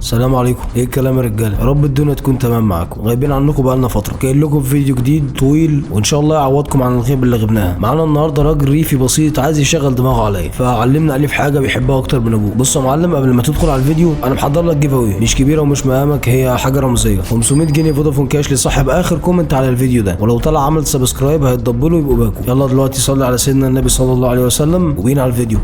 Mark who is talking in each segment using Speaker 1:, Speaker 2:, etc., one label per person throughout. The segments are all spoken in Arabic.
Speaker 1: السلام عليكم. ايه الكلام يا رجاله؟ يا رب الدنيا تكون تمام معاكم. غايبين عنكم بقالنا فتره، جاي لكم في فيديو جديد طويل وان شاء الله يعوضكم عن الغيب اللي غبناها. معانا النهارده راجل ريفي بسيط عايز يشغل دماغه عليا، فعلمنا عليه في حاجه بيحبها اكتر من ابوه. بص يا معلم، قبل ما تدخل على الفيديو انا محضر لك جيف اوي مش كبيره ومش مقامك، هي حاجه رمزيه 500 جنيه فودافون كاش لصاحب اخر كومنت على الفيديو ده، ولو طلع عمل سبسكرايب هيتضبلوا يبقوا باكو. يلا دلوقتي صلي على سيدنا النبي صلى الله عليه وسلم وبينا على الفيديو.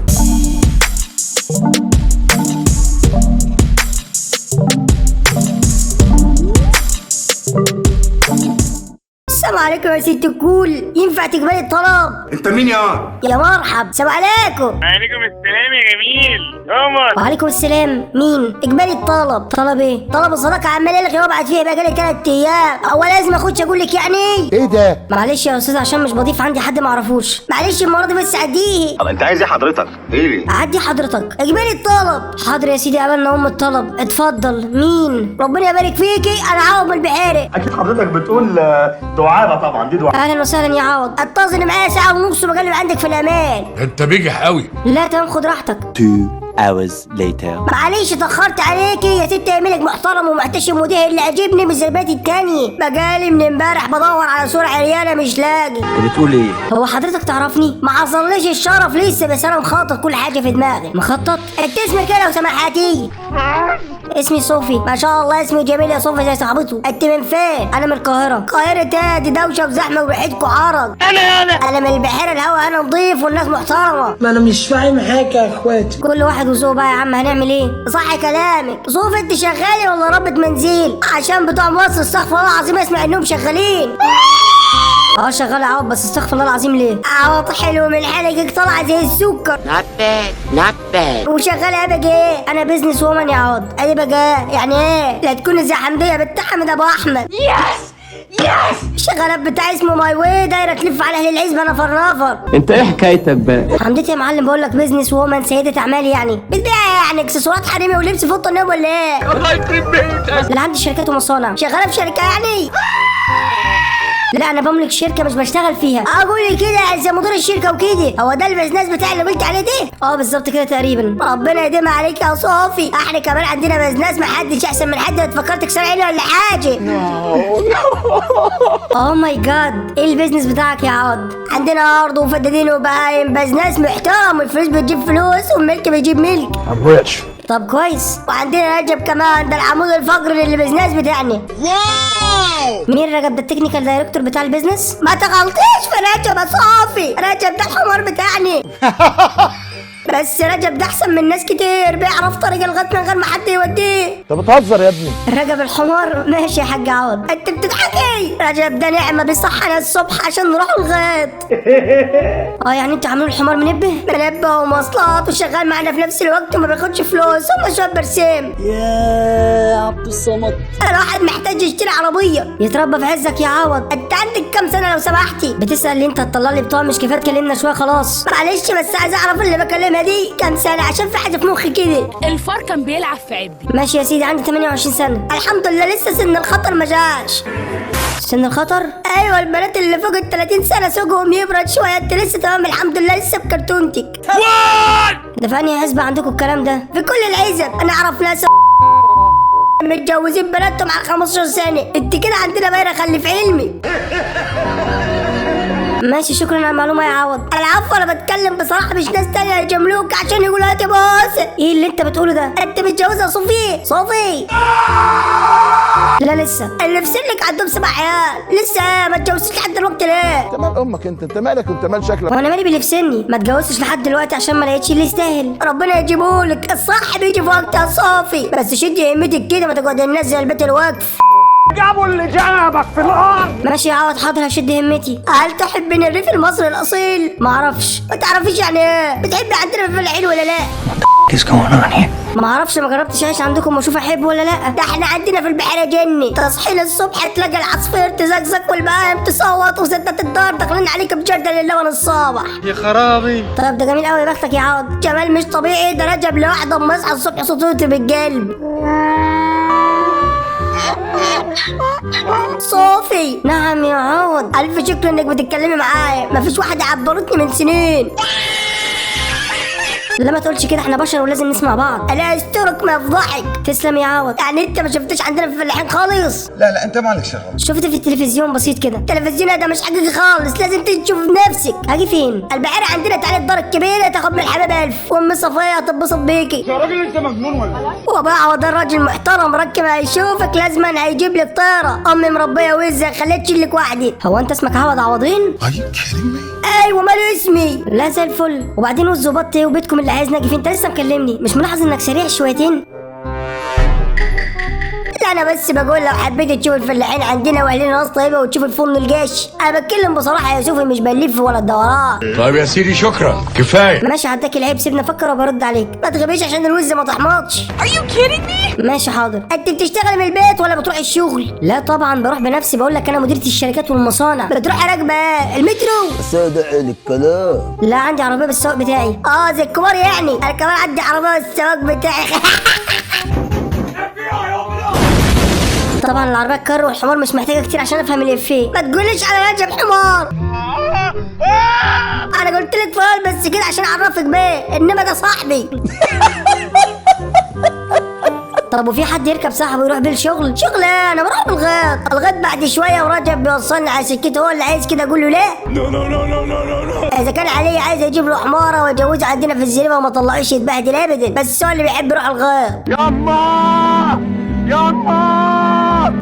Speaker 2: السلام عليكم يا ست الكل، ينفع تقبلي الطلب؟
Speaker 3: انت مين
Speaker 2: يا مرحب. السلام عليكم.
Speaker 4: وعليكم السلام يا جميل عمر.
Speaker 2: وعليكم السلام. مين؟ اقبلي الطلب. طلب ايه؟ طلب الصداقه عمال الغي وابعت فيها بقالي 3 ايام. هو لازم اخش اقول لك يعني؟
Speaker 3: ايه ده؟
Speaker 2: معلش يا استاذ عشان مش بضيف عندي حد ما اعرفوش. معلش المره دي بس عديه.
Speaker 3: طب انت عايز ايه حضرتك؟ ايه؟
Speaker 2: عدي حضرتك. اقبلي الطلب. حاضر يا سيدي، قبلنا الطلب. اتفضل. مين؟ ربنا يبارك فيكي. انا عوض من البحيري.
Speaker 3: اكيد حضرتك بتقول دعابه. طبعا دي دعابه.
Speaker 2: اهلا وسهلا يا عوض. اتصل معايا ساعه ونص وبقلب عندك في الامان.
Speaker 5: انت بيجح قوي.
Speaker 2: لا تمام، خد راحتك.
Speaker 6: 2 hours later.
Speaker 2: معلش اتأخرت عليكي يا ست. يمينك محترم ومحتشم وديه اللي عجبني من الزربات التانية. بقالي من امبارح بدور على صورة عريانة مش لاقي.
Speaker 6: انت بتقول ايه؟
Speaker 2: هو حضرتك تعرفني؟ ما حصلليش الشرف لسه، بس انا مخطط كل حاجة في دماغي. مخطط؟ انت اسمك ايه لو سمحتي؟ اسمي صوفي. ما شاء الله اسمي جميل يا صوفي زي صاحبته. انت من فين؟ انا من القاهرة. القاهرة ايه؟ دي دوشة وزحمة وريحتكوا عرق. انا من البحيرة، الهوا هنا نضيف والناس محترمة.
Speaker 7: ما انا مش فاهم حاجه يا اخواتي.
Speaker 2: كل واحد وذوقه بقى يا عم، هنعمل ايه؟ صح كلامك. صوفي انت شغالي ولا ربة منزل؟ عشان بتوع مصر استغفر الله العظيم اسمع انهم شغالين. شغال عوض، بس استغفر الله العظيم ليه؟ عوض حلو من حلقك طالعه زي السكر.
Speaker 6: not bad.
Speaker 2: وشغال ايه بقى؟ ايه؟ انا بيزنس وومن يا عوض. ادي بقى يعني ايه؟ لا تكون زي حمديه بنت حمد ابو احمد. يس الشغالات بتاع اسمه ماي واي دايره تلف على اهل العزبه نفر.
Speaker 6: انت ايه حكايتك بقى؟
Speaker 2: حمدتي يا معلم، بقول لك بيزنس وومن، سيده اعمال يعني. بتبيع يعني اكسسوارات حريمي ولبس فوط النوم ولا ايه؟
Speaker 5: الله يخرب بيتك.
Speaker 2: اللي عندي شركات ومصانع. شغاله في شركه يعني؟ لا انا بملك شركه مش بشتغل فيها. اقول لي كده زي مدير الشركه وكده. هو ده البيزنس بتاعي اللي قلت عليه ده؟ بالظبط كده تقريبا. ربنا يديمها عليك يا صوفي. احنا كمان عندنا بيزنس ما حدش احسن من حد. اتفكرتك سرقني ولا حاجه؟ اوه ماي جاد. ايه البيزنس بتاعك يا عوض؟ عندنا ارض وفدادين وبهايم. بيزنس محترم، الفلوس بتجيب فلوس والملك بيجيب ملك. طب كويس. وعندنا رجب كمان، ده العمود الفقري للبيزنس بتاعنا. مين رجب؟ ده التكنيكال دايركتور بتاع البيزنس. ما تغلطيش في رجب يا صافي. رجب ده الحمار بتاعنا. بس رجب ده احسن من ناس كتير، بيعرف طريق الغد من غير ما حد يوديه.
Speaker 3: انت بتهزر يا ابني.
Speaker 2: رجب الحمار ماشي يا حاج عوض. انت بتضحكي. رجب ده نعمه بيصحنا الصبح عشان نروح الغد. يعني انتوا عاملين الحمار منبه ومواصلات وشغال معانا في نفس الوقت وما بياخدش فلوس. هم شويه برسيم.
Speaker 7: يا عبد الصمد.
Speaker 2: الواحد محتاج يشتري عربيه. يتربى في عزك يا عوض. انت عندك كام سنه لو سمحتي؟ بتسال لي انت تطلع لي بتوع مش كفايه تكلمنا شويه خلاص؟ معلش بس عايز اعرف اللي بكلمها دي كام سنه عشان في حاجه في مخي كده.
Speaker 8: الفار كان بيلعب في عبي.
Speaker 2: ماشي يا سيدي، عندي 28 سنه الحمد لله. لسه سن الخطر ما جاش. سن الخطر؟ ايوه، البنات اللي فوق ال 30 سنه سوقهم يبرد شويه. انت لسه تمام الحمد لله، لسه بكرتونتك. ده في انهي حزب عندكم الكلام ده؟ في كل العزب. انا اعرف ناس متجوزين بناتهم على 15 سنه. انت كده عندنا بايره خلي في علمي. ماشي، شكرا على المعلومه يا عوض. العفو، انا بتكلم بصراحه مش ناس تانية يجاملوك عشان يقولوا هاتي بوس. ايه اللي انت بتقوله ده؟ انت متجوزه صوفي؟ لا لسه. اللي في سنك عندهم 7 عيال. لسه ما اتجوزتش لحد دلوقتي ليه؟
Speaker 3: انت مال امك انت مالك وانت مال شكلك؟
Speaker 2: وانا مالي باللي في سني؟ ما اتجوزتش لحد دلوقتي عشان ما لقيتش اللي يستاهل. ربنا يجيبهولك. الصح بيجي في وقت يا صافي. بس شدي همتك كده، ما تقعد الناس زي البيت الواقف.
Speaker 7: جابوا اللي جابك في الارض.
Speaker 2: ماشي يا عوض، حاضر هشد همتي. هل تحبين الريف المصري الاصيل؟ ما اعرفش. ما تعرفيش يعني ايه؟ بتحبي عندنا في العين ولا لا؟ ما اعرفش، ما جربتش اعيش عندكم واشوف احب ولا لا. ده احنا عندنا في البحيره جني. تصحي الصبح تلاقي العصفور تزقزق والبهايم تصوت وستات الدار داخلين عليك بجردل اللبن الصبح.
Speaker 5: يا خرابي.
Speaker 2: طيب ده جميل قوي يا بختك يا عوض. جمال مش طبيعي. ده رجب لوحده اما يصحى الصبح صوته بالقلب. صوفي. نعم يا عوض. الف شكر انك بتتكلمي معايا. مفيش واحده عبرتني من سنين. لا ما تقولش كده، احنا بشر ولازم نسمع بعض. انا استرك ما افضحك. تسلم يا عوض. يعني انت ما شفتش عندنا في الفلاحين خالص؟
Speaker 3: لا انت مالك شغل.
Speaker 2: شفت في التلفزيون بسيط كده. التلفزيون ده مش حقيقي خالص، لازم تشوف بنفسك. هاجي فين؟ البحيره عندنا تعالي الدار الكبيره تاخد من الحباب 1000 وام صفيه هتتبسط بيكي.
Speaker 3: يا راجل انت مجنون ولا ايه؟
Speaker 2: وبقى عوض الراجل محترم ركب هيشوفك لازما هيجيب لك طياره. امي مربيه وزه خليت تشيلك وحدي. هو انت اسمك عوض عوضين؟ ايوه ماله اسمي. لا زي الفل. وبعدين والظباط ايه وبيتكم اللي عايز ناجي فيه؟ انت لسه مكلمني، مش ملاحظ انك سريع شويتين؟ لا انا بس بقول لو حبيت تشوف الفلاحين عندنا واهلنا ناس طيبه وتشوف الفرن الجاش. انا بتكلم بصراحه يا سوفي، مش بلف ولا الدوران.
Speaker 5: طيب يا سيدي شكرا كفايه.
Speaker 2: ماشي عداك العيب، سيبني افكر وبرد عليك. ما تغبيش عشان الوز ما تحمضش.
Speaker 8: Are you kidding me؟
Speaker 2: ماشي حاضر. انت بتشتغل من البيت ولا بتروح الشغل؟ لا طبعا بروح بنفسي، بقول لك انا مديرة الشركات والمصانع. بتروح راكبه المترو؟
Speaker 1: صدق الكلام.
Speaker 2: لا عندي عربيه بالسواق بتاعي. زي الكبار يعني. انا كمان عندي عربيه بالسواق بتاعي. طبعا العربيه الكر والحمار مش محتاجه كتير عشان افهم الافيه. ما تقوليش على رجب حمار. انا قلت لك فال بس كده عشان اعرفك بيه، انما ده صاحبي. طب وفي حد يركب صاحبه ويروح بيه الشغل؟ شغل ايه؟ انا بروح بالغيط. الغيط بعد شويه ورجب بيوصلني على سكته. هو اللي عايز كده اقول له لا. اذا كان علي عايز اجيب له حماره واجوزه عندنا في الزريبه وما طلعوش يتبهدل ابدا، بس هو اللي بيحب يروح الغيط.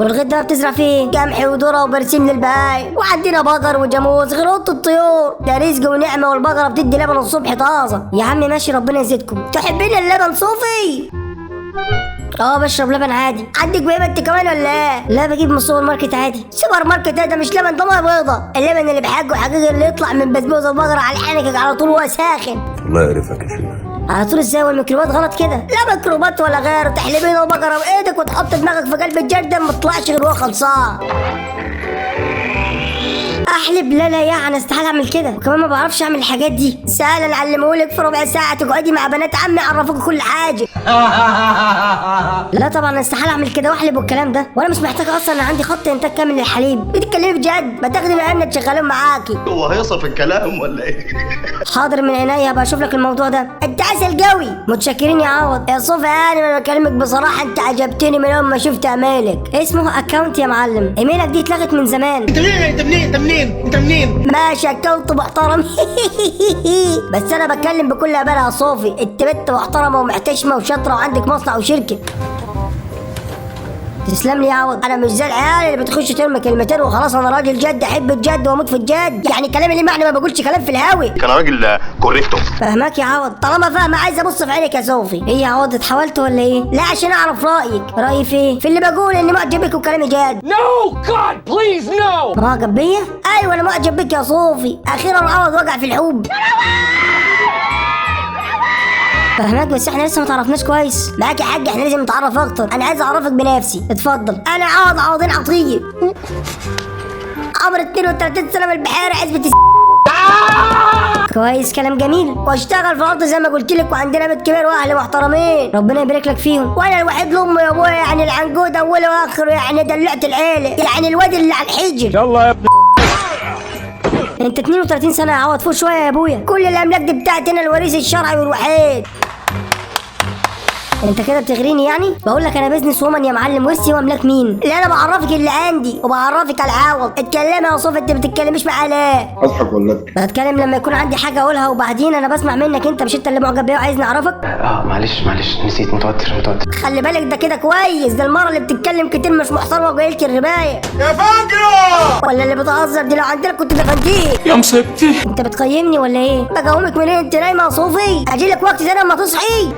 Speaker 2: والغيط ده بتزرع فيه قمح وذره وبرسيم للبهايم، وعندنا بقر وجاموس غير اوضه الطيور. ده رزق ونعمه، والبقره بتدي لبن الصبح طازه. يا عم ماشي ربنا يزيدكم. تحبين اللبن صوفي؟ بشرب لبن عادي. عندك بيبه انت كمان ولا ايه؟ لا بجيب من السوبر ماركت عادي. السوبر ماركت ده مش لبن، ده ميه بيضه. اللبن اللي بحقه حقيقي اللي يطلع من بسبوس البقره على حنكك على طول وهو ساخن.
Speaker 3: الله يعرفك يا شيخ.
Speaker 2: على طول ازاي؟ والميكروبات غلط كده؟ لا ميكروبات ولا غيره. تحلبين البقره بايدك وتحط دماغك في قلب الجردل ما تطلعش غير وهو خلصان. احلب؟ لا يعني استحاله اعمل كده، وكمان ما بعرفش اعمل الحاجات دي. سهل نعلمهولك في ربع ساعه تقعدي مع بنات عمي يعرفوك كل حاجه. لا طبعا استحاله اعمل كده واحلب والكلام ده، وانا مش محتاجه اصلا. انا عندي خط انتاج كامل للحليب. بتتكلمي بجد؟ ما تاخدي العيال شغالين معاكي.
Speaker 3: هو هيصف الكلام ولا ايه؟
Speaker 2: حاضر من عينيا، هبقى اشوف لك الموضوع ده. انت عسل قوي. متشكرين يا عوض. يا صوفي انا بكلمك بصراحه، انت عجبتني من يوم ما شفت اعمالك. اسمه اكونت يا معلم. ايميلك دي اتلغت من زمان.
Speaker 7: انت منين؟
Speaker 2: ماشي اكونت محترم. بس انا بتكلم بكل امانه يا صوفي، انت بنت محترمه ومحتشمه وشاطره وعندك مصنع وشركه. تسلم لي يا عوض. انا مش زي العيال اللي بتخش ترمي كلمتين وخلاص. انا راجل جد، احب الجد واموت في الجد. يعني كلامي ليه معنى، ما بقولش كلام في الهاوي.
Speaker 3: كان راجل كوريكتو.
Speaker 2: فهماك يا عوض. طالما فاهمه عايز ابص في عينك يا صوفي. ايه يا عوض اتحولت ولا ايه؟ لا عشان اعرف رايك. رايي في ايه؟ في اللي بقول اني معجب بك وكلامي جد.
Speaker 7: No God please no.
Speaker 2: معجب بيا؟ ايوه انا معجب بك يا صوفي. اخيرا عوض وقع في الحب. فهمك بس احنا لسه ما تعرفناش كويس. معاك يا حاج، احنا لازم نتعرف اكتر. انا عايز اعرفك بنفسي. اتفضل. انا عوضين عطيه. عمر 32 سنه من البحيره عزبه كويس كلام جميل. واشتغل في الارض زي ما قلت لك، وعندنا بيت كبير واهل محترمين ربنا يبارك لك فيهم. وانا الوحيد لامي يا ابويا، يعني العنقود اوله واخره، يعني دلعت العيله، يعني الواد اللي على الحجر.
Speaker 5: يلا يا ابني.
Speaker 2: انت 32 سنه يا عوض، فوق شويه يا ابويا. كل الاملاك دي بتاعتي انا، الوريث الشرعي والوحيد. انت كده بتغريني يعني؟ بقول لك انا بيزنس وومن يا معلم. ورثي واملاك مين؟ لا انا بعرفك اللي عندي وبعرفك على العوض. اتكلمي يا صوفي. انت بتتكلميش معايا ليه؟
Speaker 3: اضحك ولا اضحك؟
Speaker 2: بتكلم لما يكون عندي حاجه اقولها، وبعدين انا بسمع منك انت. مش انت اللي معجب بيا وعايزني اعرفك؟
Speaker 9: معلش نسيت. متوتر.
Speaker 2: خلي بالك ده كده كويس. ده المره اللي بتتكلم كتير مش محترمه وجايلك الربايه
Speaker 3: يا فجرة.
Speaker 2: ولا اللي بتهزر دي لو عندنا كنت دفنتيه.
Speaker 5: يا مصيبتي.
Speaker 2: انت بتقيمني ولا ايه؟ بقومك منين؟ انت نايمه يا صوفي؟ اجيلك وقت تاني اما تصحي.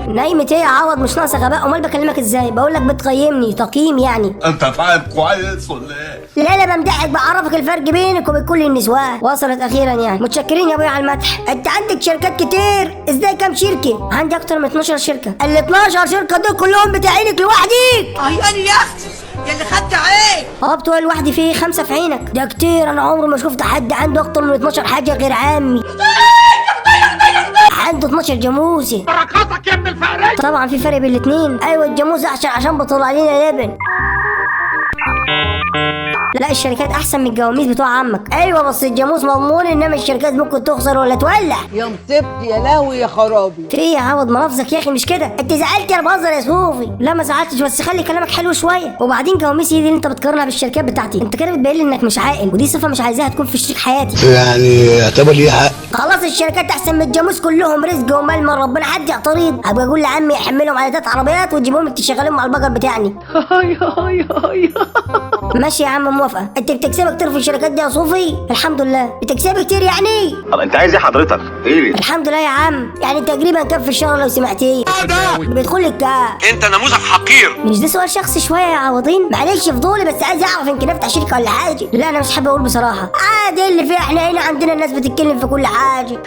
Speaker 2: نايمة ايه يا عوض؟ مش ناقصه غباء. امال بكلمك ازاي؟ بقول لك بتقيمني تقييم يعني.
Speaker 3: انت فاهم كويس ولا ايه؟
Speaker 2: لا بمدحك، بعرفك الفرق بينك وبين كل النسوان. وصلت اخيرا يعني. متشكرين يا ابويا على المدح. انت عندك شركات كتير. ازاي كام شركه؟ عندي اكتر من 12 شركه. ال 12 شركه دول كلهم بتاعينك لوحدك؟
Speaker 7: انا يا اختي يا اللي خدت عين.
Speaker 2: بتوع لوحدي فيه 5 في عينك. ده كتير. انا عمري ما شفت حد عنده اكتر من 12 حاجه غير عمي. عنده 12 جاموسه.
Speaker 7: بركاتك يا ابن الفقري.
Speaker 2: طبعا في فرق بين الاثنين. ايوه الجاموسه عشان بطلع علينا لبن. لا الشركات احسن من الجواميس بتوع عمك. ايوه بس الجاموس مضمون، انما الشركات ممكن تخسر ولا تولع.
Speaker 7: يا مصيبتي يا لهوي يا خرابي.
Speaker 2: في ايه يا عوض منافسك يا اخي؟ مش كده انت زعلت؟ انا بهزر يا صوفي. لا ما زعلتش، بس خلي كلامك حلو شويه. وبعدين جواميسي دي اللي انت بتقارنها بالشركات بتاعتي، انت كده بتبين لي انك مش عاقل، ودي صفه مش عايزاها تكون في شريك حياتي.
Speaker 3: يعني اعتبر لي حق.
Speaker 2: خلاص الشركات احسن من الجاموس، كلهم رزق ومال من ربنا، حد يعترض؟ ابقى اقول لعمي يحملهم على 3 عربيات وتجيبهم تشغلهم على البقر بتاعي. ماشي يا عم موافقه. انت بتكسبك كتير في الشركات دي يا صوفي؟ الحمد لله بتكسبك كتير يعني.
Speaker 3: طب انت عايز ايه حضرتك؟ ايه؟
Speaker 2: الحمد لله يا عم، يعني تقريبا كام في الشهر لو سمعتيه؟ بيدخل لك كام؟
Speaker 5: انت نموذج حقير.
Speaker 2: مش ده سؤال شخصي شويه يا عوضين؟ معلش فضولي بس عايز اعرف يمكن افتح شركه ولا حاجه. لا انا مش حابب اقول بصراحه، عادي اللي فيه، احنا هنا عندنا الناس بتتكلم في كل حاجه.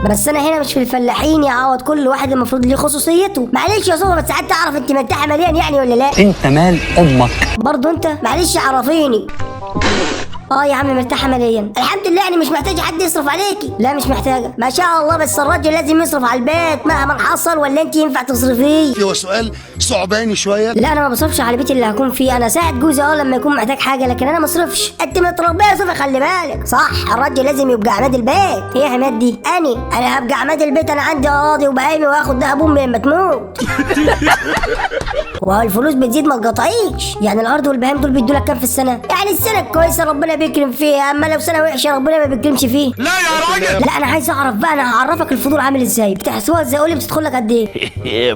Speaker 2: بس انا هنا مش في الفلاحين يا عوض، كل واحد المفروض ليه خصوصيته. معلش يا صوفي بس ساعات تعرف انت مرتاحه ماليا يعني ولا لا؟
Speaker 6: انت مال امك.
Speaker 2: برضه انت معلش عرفيني. يا عم مرتاحه ماليا الحمد لله، يعني مش محتاجه حد يصرف عليكي. لا مش محتاجه ما شاء الله، بس الراجل لازم يصرف على البيت مهما حصل، ولا انت ينفع تصرفيه؟
Speaker 3: هو سؤال صعباني شويه.
Speaker 2: لا انا ما بصرفش على بيتي اللي هكون فيه، انا ساعد جوزي لما يكون محتاج حاجه، لكن انا ما اصرفش. انت متربيه يا صوفي خلي بالك. صح الراجل لازم يبقى عماد البيت. هي عماد دي انا هبقى عماد البيت، انا عندي اراضي وبهايمي واخد دهب امي لما تموت. والفلوس بتزيد ما تقطعيش، يعني الارض والبهايم دول بيدوا لك كام في السنه؟ يعني السنه كويسه ربنا بيكرم فيها، اما لو سنه وحشه ربنا ما بيكرمش فيه.
Speaker 5: لا يا راجل.
Speaker 2: لا انا عايز اعرف بقى، انا هعرفك الفضول عامل ازاي، بتحسبوها ازاي؟ قولي بتدخل لك قد ايه؟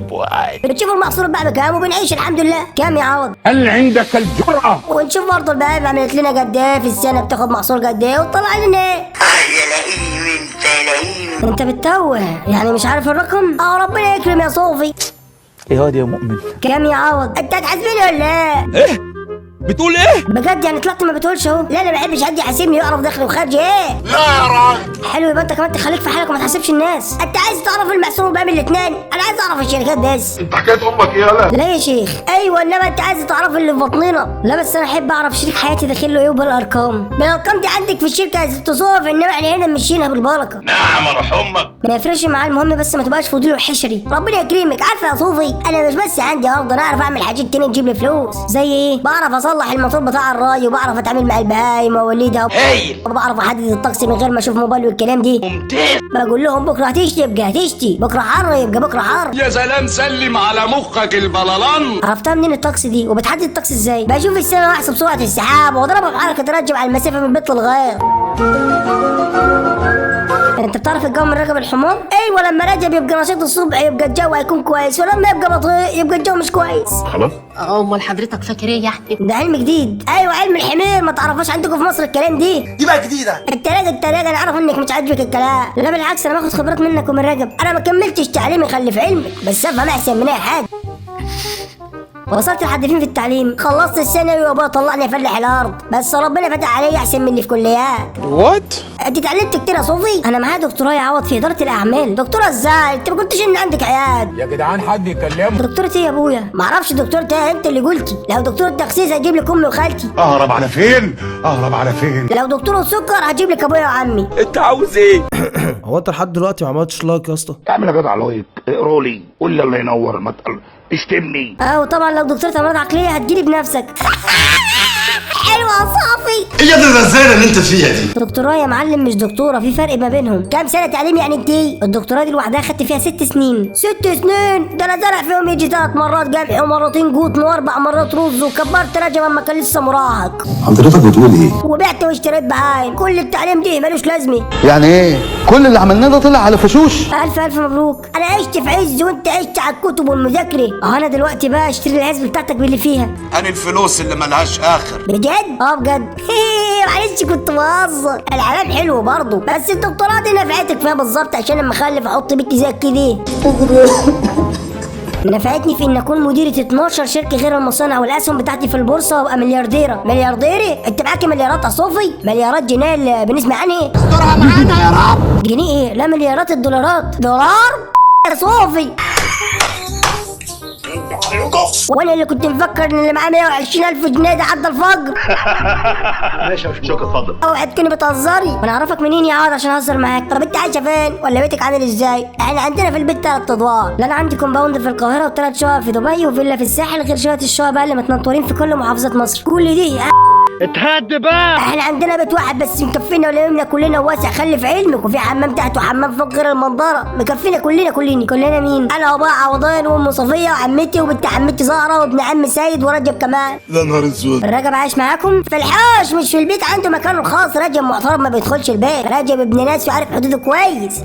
Speaker 2: بتشوف المحصول بقى بكام وبنعيش الحمد لله. كام يا عوض؟
Speaker 5: هل عندك الجرأة؟
Speaker 2: ونشوف برضه البهايم عملت لنا قد ايه في السنه، بتاخد محصول قد ايه وتطلع لنا ايه. انت بتتوه يعني مش عارف الرقم؟ ربنا يكرم يا صوفي.
Speaker 6: ايه هو دي يا مؤمن؟
Speaker 2: كام يا عوض؟ انت هتحاسبني ولا
Speaker 5: ايه؟ بتقول ايه؟
Speaker 2: بجد يعني طلعت ما بتقولش اهو. لا انا ما بحبش حد يحاسبني ويعرف دخلي وخارجي ايه.
Speaker 3: لا يا راجل.
Speaker 2: حلو يبقى انت كمان تخليك في حالك وما تحاسبش الناس. انت عايز تعرف المحصول بعمل الاثنين، انا عايز اعرف الشركات بس.
Speaker 3: انت حكايه امك ايه يالا؟
Speaker 2: لا يا شيخ ايوه، انما انت عايز تعرف اللي في بطننا. لا بس انا احب اعرف شريك حياتي داخل له ايه بالارقام. بالارقام دي عندك في الشركه يا ست صوفي، انما احنا هنا ماشيينها بالبركه.
Speaker 3: نعم اروح امك.
Speaker 2: ما يفرقش معاه، المهم بس ما تبقاش فضولي وحشري. ربنا يكرمك. عارفه يا صوفي انا مش بس عندي ارض، انا اعرف اعمل حاجات تانية تجيب لي فلوس. زي ايه؟ بعرف اصلح الموتور بتاع الراي، وبعرف اتعامل مع البهايم واوليدها، وبعرف احدد الطقس من غير ما اشوف موبايل والكلام دي.
Speaker 3: ممتاز.
Speaker 2: بقول لهم بكره هتشتي يبقى هتشتي، بكره حر يبقى بكره حر.
Speaker 5: يا سلام سلم على مخك البلالان.
Speaker 2: عرفتها منين الطقس دي؟ وبتحدد الطقس ازاي؟ بشوف السماء واحسب سرعه السحاب واضربها بحركه ترجم على المسافه من البيت للغايه. انت بتعرف الجو من ركب الحمار؟ ايوه لما رجب يبقى نشيط الصبح يبقى الجو هيكون كويس، ولما يبقى بطيء يبقى الجو مش كويس.
Speaker 3: خلاص.
Speaker 8: امال حضرتك فاكر ايه يعني؟
Speaker 2: ده علم جديد. ايوه علم الحمير، ما تعرفوش عندكم في مصر الكلام دي
Speaker 3: بقى جديده.
Speaker 2: التلاجة انا عارف انك مش عاجبك الكلام. لا بالعكس انا باخد خبرات منك ومن رجب، انا ما كملتش تعليمي خلي في علمك، بس افهم احسن من اي حاجه. وصلت لحد فين في التعليم؟ خلصت الثانوي وابويا طلعني افلح الارض، بس ربنا فتح عليا احسن مني في كليات.
Speaker 5: وات؟
Speaker 2: انت اتعلمت كتير يا صوفي؟ انا معايا دكتوراه يا عوض في اداره الاعمال. دكتوره ازاي؟ انت ما كنتش ان عندك عياد.
Speaker 5: يا جدعان حد يكلمه.
Speaker 2: دكتوره ايه يا ابويا؟ ما اعرفش دكتوره ايه، انت اللي قلتي. لو دكتوره تخسيس هجيب لك امي وخالتي.
Speaker 3: اهرب على فين؟ اهرب على فين؟
Speaker 2: لو دكتوره سكر هجيب لك ابويا وعمي.
Speaker 5: انت عاوز ايه؟
Speaker 1: هو انت لحد دلوقتي ما عملتش لايك يا اسطى؟
Speaker 3: اعمل يا جدع لايك، اقرا لي، قول لي الله ينور، ما تشتمني.
Speaker 2: وطبعا لو دكتوره امراض عقليه هتجيلي بنفسك. حلوه يا صافي.
Speaker 3: ايه يا الرزاله اللي انت فيها دي؟
Speaker 2: دكتوراه يا معلم مش دكتوره، في فرق ما بينهم. كام سنه تعليم يعني انت؟ الدكتوراه دي لوحدها خدت فيها 6 سنين. 6 سنين؟ ده انا زرع فيهم يجي 3 مرات جمح ومرتين قوطن و4 مرات رز، وكبرت رجب اما كان لسه مراهق.
Speaker 3: حضرتك بتقول ايه؟
Speaker 2: وبعت واشتريت بهايم. كل التعليم دي ملوش لازمه.
Speaker 3: يعني ايه؟ كل اللي عملناه ده طلع على فشوش؟
Speaker 2: الف مبروك. انا عشت في عز وانت عشت على الكتب والمذاكره. انا دلوقتي بقى اشتري العزبه بتاعتك باللي فيها.
Speaker 3: انا الفلوس اللي ملهاش اخر.
Speaker 2: بجد؟ بجد. معلش كنت بهزر. العلام حلو برضه، بس الدكتوراه دي نفعتك فيها بالظبط عشان لما اخلف احط بنتي زي كده. نفعتني في ان اكون مديرة 12 شركة غير المصانع والاسهم بتاعتي في البورصة وابقى مليارديرة. مليارديرة؟ انت معاكي مليارات يا صوفي؟ مليارات جنيه اللي بنسمع عنها.
Speaker 7: استرها معانا يا رب.
Speaker 2: جنيه ايه؟ لا مليارات الدولارات. دولار يا صوفي. وانا اللي كنت مفكر ان اللي معاه 120,000 جنيه ده عدى الفجر.
Speaker 3: ماشي يا شكرا اتفضل.
Speaker 2: اوعى تكوني بتهزري، وانا اعرفك منين يا عاد عشان اهزر معاك؟ طب انت عايشه فين ولا بيتك عامل ازاي؟ احنا عندنا في البيت 3 ادوار، لا انا عندي كومباوند في القاهره و3 شقق في دبي وفيلا في الساحل، غير شويه الشقق بقى اللي متنطورين في كل محافظات مصر. كل دي
Speaker 4: اتهد بقى.
Speaker 2: احنا عندنا بيت واحد بس مكفينا ولمنا كلنا واسع، خلي في علمك، وفي حمام تحت وحمام فوق غير المنظره، مكفينا كلنا مين؟ انا وبقى عوضان وام صفيه وعمتي وبنت عمتي زهره وابن عم سيد ورجب كمان.
Speaker 3: يا نهار اسود.
Speaker 2: الرجب عايش معاكم في الحوش مش في البيت، عنده مكانه الخاص. رجب محترم ما بيدخلش البيت، رجب ابن ناس وعارف حدوده كويس.